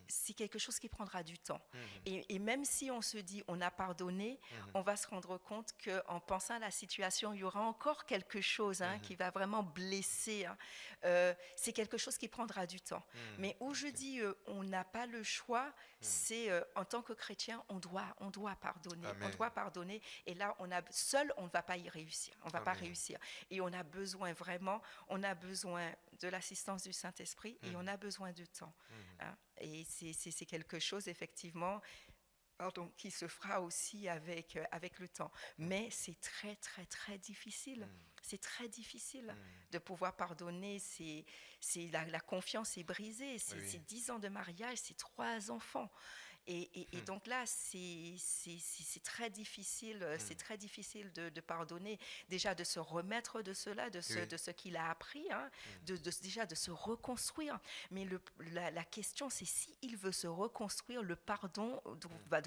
c'est quelque chose qui prendra du temps. Hmm. Et même si on se dit on a pardonné, on va se rendre compte qu'en pensant à la situation, il y aura encore quelque chose qui va vraiment blesser. C'est quelque chose qui prendra du temps. Mais où je dis on n'a pas le choix, c'est en tant que chrétien, on doit pardonner. Amen. On doit pardonner. Et là, seul, on ne va pas y réussir. On ne va pas Amen. réussir. Et on a besoin vraiment, on a besoin de l'assistance du Saint-Esprit et on a besoin de temps. Et c'est quelque chose, effectivement, qui se fera aussi avec le temps. Mais c'est très, très, très difficile. C'est très difficile de pouvoir pardonner. La confiance est brisée. C'est 10 ans de mariage, c'est 3 enfants. Et donc là, c'est très difficile. C'est très difficile de pardonner. Déjà de se remettre de cela, de ce qu'il a appris, déjà de se reconstruire. Mais la question, c'est s'il veut se reconstruire, le pardon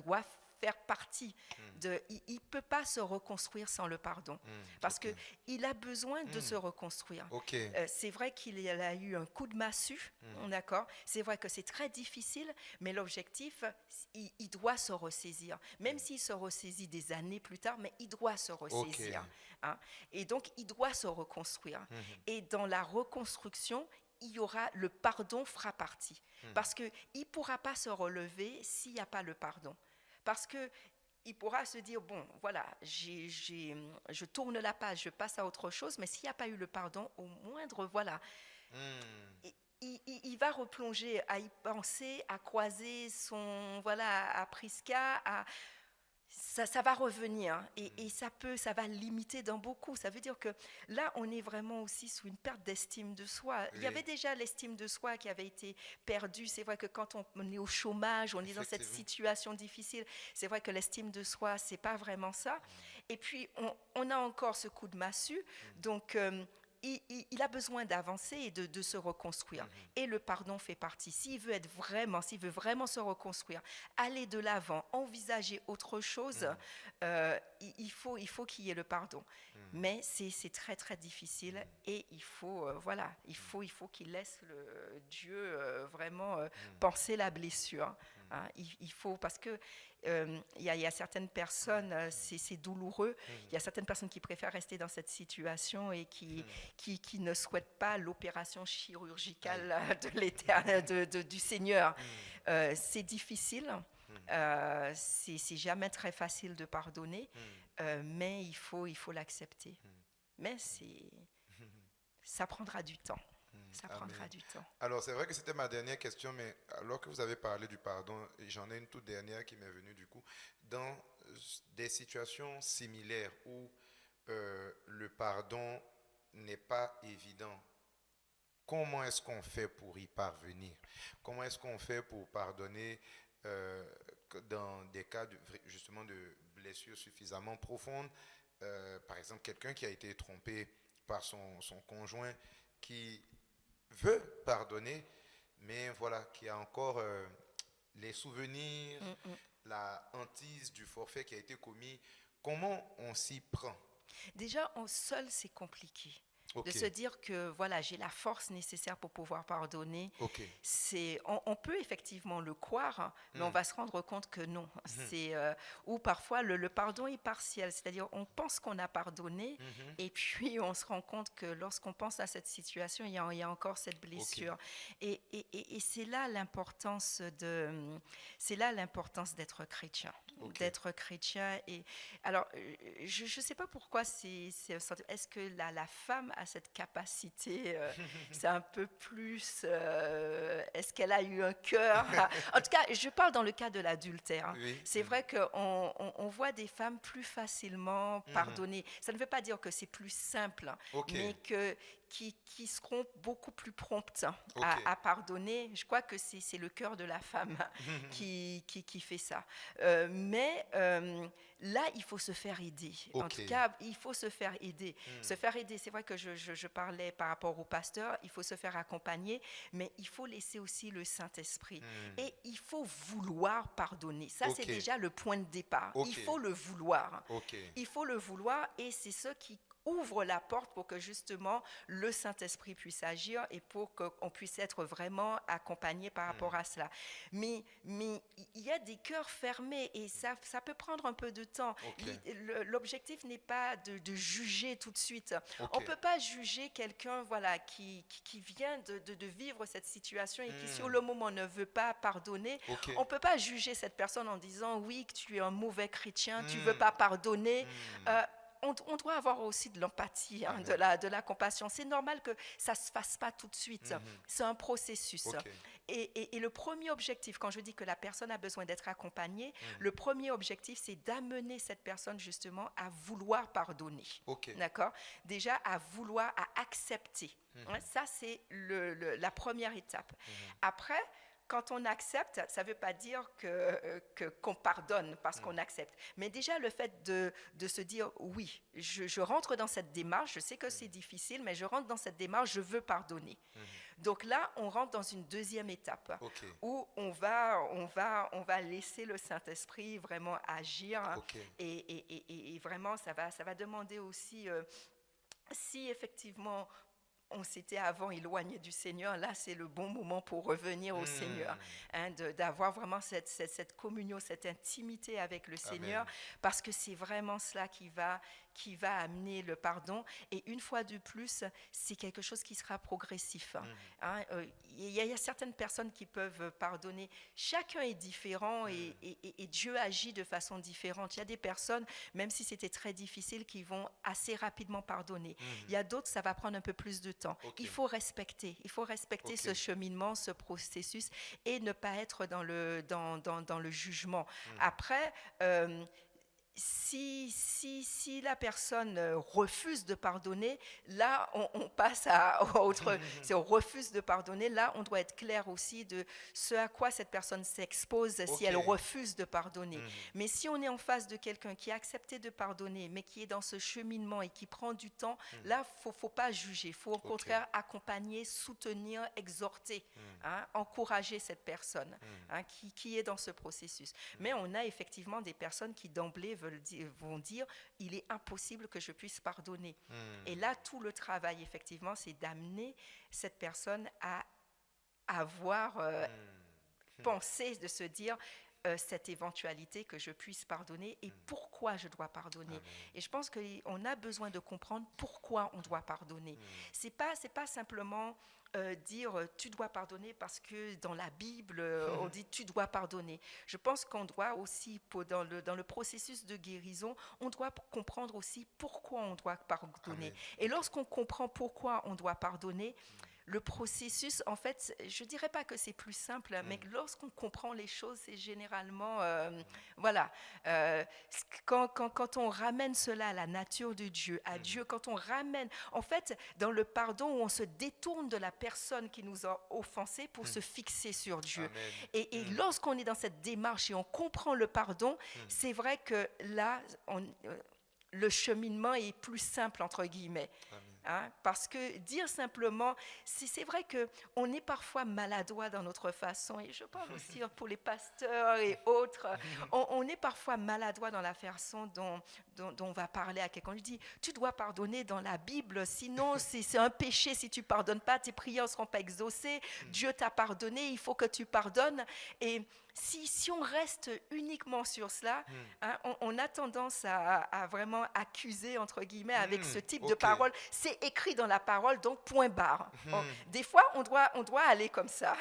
doit faire partie il ne peut pas se reconstruire sans le pardon parce qu'il a besoin de se reconstruire. C'est vrai qu'il a eu un coup de massue, d'accord. C'est vrai que c'est très difficile, mais l'objectif, il doit se ressaisir, même s'il se ressaisit des années plus tard, mais il doit se ressaisir. Et donc il doit se reconstruire. Et dans la reconstruction, le pardon fera partie, parce qu'il ne pourra pas se relever s'il n'y a pas le pardon. Parce qu'il pourra se dire, bon, voilà, je tourne la page, je passe à autre chose, mais s'il n'y a pas eu le pardon, au moindre, voilà, il va replonger à y penser, à croiser à Prisca, ça va revenir et ça va limiter dans beaucoup. Ça veut dire que là, on est vraiment aussi sous une perte d'estime de soi. Il y avait déjà l'estime de soi qui avait été perdue. C'est vrai que quand on est au chômage, on est dans cette situation difficile, c'est vrai que l'estime de soi, c'est pas vraiment ça. Et puis, on a encore ce coup de massue. Donc, il a besoin d'avancer et de se reconstruire. Et le pardon fait partie. S'il veut vraiment se reconstruire, aller de l'avant, envisager autre chose, il faut qu'il y ait le pardon. Mais c'est très, très difficile et il faut qu'il laisse Dieu vraiment penser la blessure. Il faut, parce que il y a certaines personnes, c'est douloureux. Il y a certaines personnes qui préfèrent rester dans cette situation et qui ne souhaitent pas l'opération chirurgicale du Seigneur. C'est difficile. C'est jamais très facile de pardonner, mais il faut l'accepter. Mais ça prendra du temps. Ça prendra du temps. Alors, c'est vrai que c'était ma dernière question, mais alors que vous avez parlé du pardon, j'en ai une toute dernière qui m'est venue du coup. Dans des situations similaires où le pardon n'est pas évident, comment est-ce qu'on fait pour y parvenir? Comment est-ce qu'on fait pour pardonner dans des cas justement de blessures suffisamment profondes? Par exemple, quelqu'un qui a été trompé par son conjoint, qui veut pardonner, mais voilà, qui a encore les souvenirs, la hantise du forfait qui a été commis. Comment on s'y prend? Déjà, seul, c'est compliqué. De se dire que voilà, j'ai la force nécessaire pour pouvoir pardonner. On peut effectivement le croire, mais on va se rendre compte que non. Ou parfois le pardon est partiel, c'est-à-dire on pense qu'on a pardonné et puis on se rend compte que lorsqu'on pense à cette situation, il y a encore cette blessure. Et c'est là l'importance d'être chrétien. D'être chrétien. Et alors, je ne sais pas pourquoi est-ce que la femme a cette capacité, c'est un peu plus, est-ce qu'elle a eu un cœur? En tout cas, je parle dans le cas de l'adultère. C'est vrai qu'on voit des femmes plus facilement pardonner. Ça ne veut pas dire que c'est plus simple, mais qui seront beaucoup plus promptes Ok. à pardonner. Je crois que c'est le cœur de la femme qui fait ça. Mais là, il faut se faire aider. En Ok. tout cas, il faut se faire aider. Se faire aider, c'est vrai que je parlais par rapport au pasteur, il faut se faire accompagner, mais il faut laisser aussi le Saint-Esprit. Et il faut vouloir pardonner. Ça, c'est Ok. déjà le point de départ. Ok. Il faut le vouloir. Ok. Il faut le vouloir et c'est ce qui ouvre la porte pour que justement le Saint-Esprit puisse agir et pour qu'on puisse être vraiment accompagné par rapport à cela. Mais il y a des cœurs fermés et ça peut prendre un peu de temps. Ok. L'objectif n'est pas de juger tout de suite. Ok. On ne peut pas juger quelqu'un voilà, qui vient de vivre cette situation et qui sur le moment ne veut pas pardonner. Ok. On ne peut pas juger cette personne en disant oui, que tu es un mauvais chrétien, tu ne veux pas pardonner. On doit avoir aussi de l'empathie, hein, de la compassion. C'est normal que ça ne se fasse pas tout de suite. C'est un processus. Ok. Et le premier objectif, quand je dis que la personne a besoin d'être accompagnée, le premier objectif, c'est d'amener cette personne justement à vouloir pardonner. Ok. D'accord ? Déjà, à vouloir, à accepter. Hein, ça, c'est la première étape. Après, quand on accepte, ça ne veut pas dire qu'on pardonne parce qu'on accepte. Mais déjà, le fait de se dire, oui, je rentre dans cette démarche, je sais que c'est difficile, mais je rentre dans cette démarche, je veux pardonner. Donc là, on rentre dans une deuxième étape Ok. où on va laisser le Saint-Esprit vraiment agir. Ok. Et vraiment, ça va demander aussi, si effectivement on s'était avant éloigné du Seigneur, là c'est le bon moment pour revenir au Seigneur, hein, d'avoir vraiment cette communion, cette intimité avec le Seigneur, parce que c'est vraiment cela qui va amener le pardon. Et une fois de plus, c'est quelque chose qui sera progressif. Hein. Il y a certaines personnes qui peuvent pardonner. Chacun est différent et Dieu agit de façon différente. Il y a des personnes, même si c'était très difficile, qui vont assez rapidement pardonner. Il y a d'autres, ça va prendre un peu plus de temps. Ok. Il faut respecter Ok. ce cheminement, ce processus et ne pas être dans le jugement. Après, si la personne refuse de pardonner, là, on passe à autre. Si on refuse de pardonner, là, on doit être clair aussi de ce à quoi cette personne s'expose si elle refuse de pardonner. Mais si on est en face de quelqu'un qui a accepté de pardonner, mais qui est dans ce cheminement et qui prend du temps, là, faut pas juger. Il faut au contraire accompagner, soutenir, exhorter, hein, encourager cette personne hein, qui est dans ce processus. Mais on a effectivement des personnes qui d'emblée vont dire il est impossible que je puisse pardonner. Et là, tout le travail, effectivement, c'est d'amener cette personne à avoir pensé, de se dire cette éventualité que je puisse pardonner et pourquoi je dois pardonner. Amen. Et je pense qu'on a besoin de comprendre pourquoi on doit pardonner. C'est pas simplement dire tu dois pardonner parce que dans la Bible on dit tu dois pardonner. Je pense qu'on doit aussi dans le processus de guérison, on doit comprendre aussi pourquoi on doit pardonner. Amen. Et lorsqu'on comprend pourquoi on doit pardonner, le processus, en fait, je ne dirais pas que c'est plus simple, mais lorsqu'on comprend les choses, c'est généralement, voilà, quand on ramène cela à la nature de Dieu, à Dieu, quand on ramène, en fait, dans le pardon, où on se détourne de la personne qui nous a offensés pour se fixer sur Dieu. Et lorsqu'on est dans cette démarche et on comprend le pardon, c'est vrai que là, le cheminement est plus simple, entre guillemets. Hein, parce que dire simplement, c'est vrai qu'on est parfois maladroit dans notre façon, et je parle aussi pour les pasteurs et autres, on est parfois maladroit dans la façon dont on va parler à quelqu'un. Je dis, tu dois pardonner dans la Bible, sinon c'est un péché, si tu ne pardonnes pas, tes prières ne seront pas exaucées, Dieu t'a pardonné, il faut que tu pardonnes. Et si on reste uniquement sur cela, hein, on a tendance à vraiment accuser, entre guillemets, avec ce type de parole. C'est écrit dans la parole, donc point barre. Des fois, on doit aller comme ça.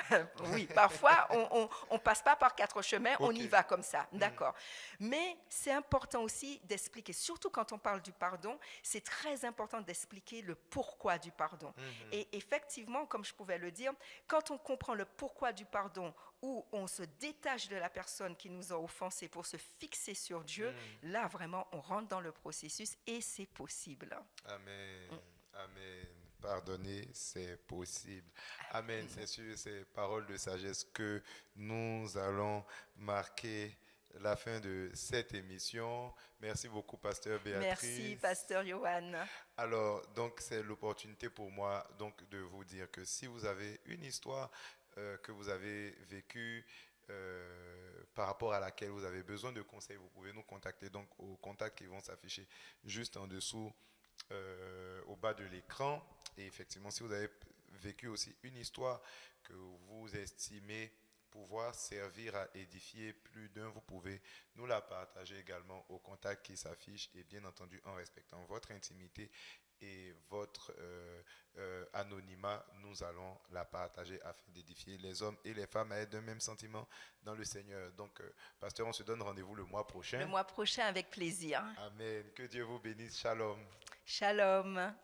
Oui, parfois, on ne passe pas par 4 chemins, on y va comme ça. D'accord. Mais c'est important aussi d'expliquer, surtout quand on parle du pardon, c'est très important d'expliquer le pourquoi du pardon. Et effectivement, comme je pouvais le dire, quand on comprend le pourquoi du pardon, où on se détache de la personne qui nous a offensés pour se fixer sur Dieu, là vraiment on rentre dans le processus et c'est possible. Amen. Amen. pardonner, c'est possible. Amen. C'est sur ces paroles de sagesse que nous allons marquer la fin de cette émission. Merci beaucoup, Pasteur Béatrice. Merci, Pasteur Johan. Alors, donc, c'est l'opportunité pour moi donc, de vous dire que si vous avez une histoire que vous avez vécue, par rapport à laquelle vous avez besoin de conseils, vous pouvez nous contacter donc aux contacts qui vont s'afficher juste en dessous, au bas de l'écran. Et effectivement, si vous avez vécu aussi une histoire que vous estimez pouvoir servir à édifier plus d'un, vous pouvez nous la partager également aux contacts qui s'affichent et bien entendu en respectant votre intimité et votre anonymat, nous allons la partager afin d'édifier les hommes et les femmes à être d'un même sentiment dans le Seigneur. Donc, pasteur, on se donne rendez-vous le mois prochain. Le mois prochain avec plaisir. Amen. Que Dieu vous bénisse. Shalom. Shalom.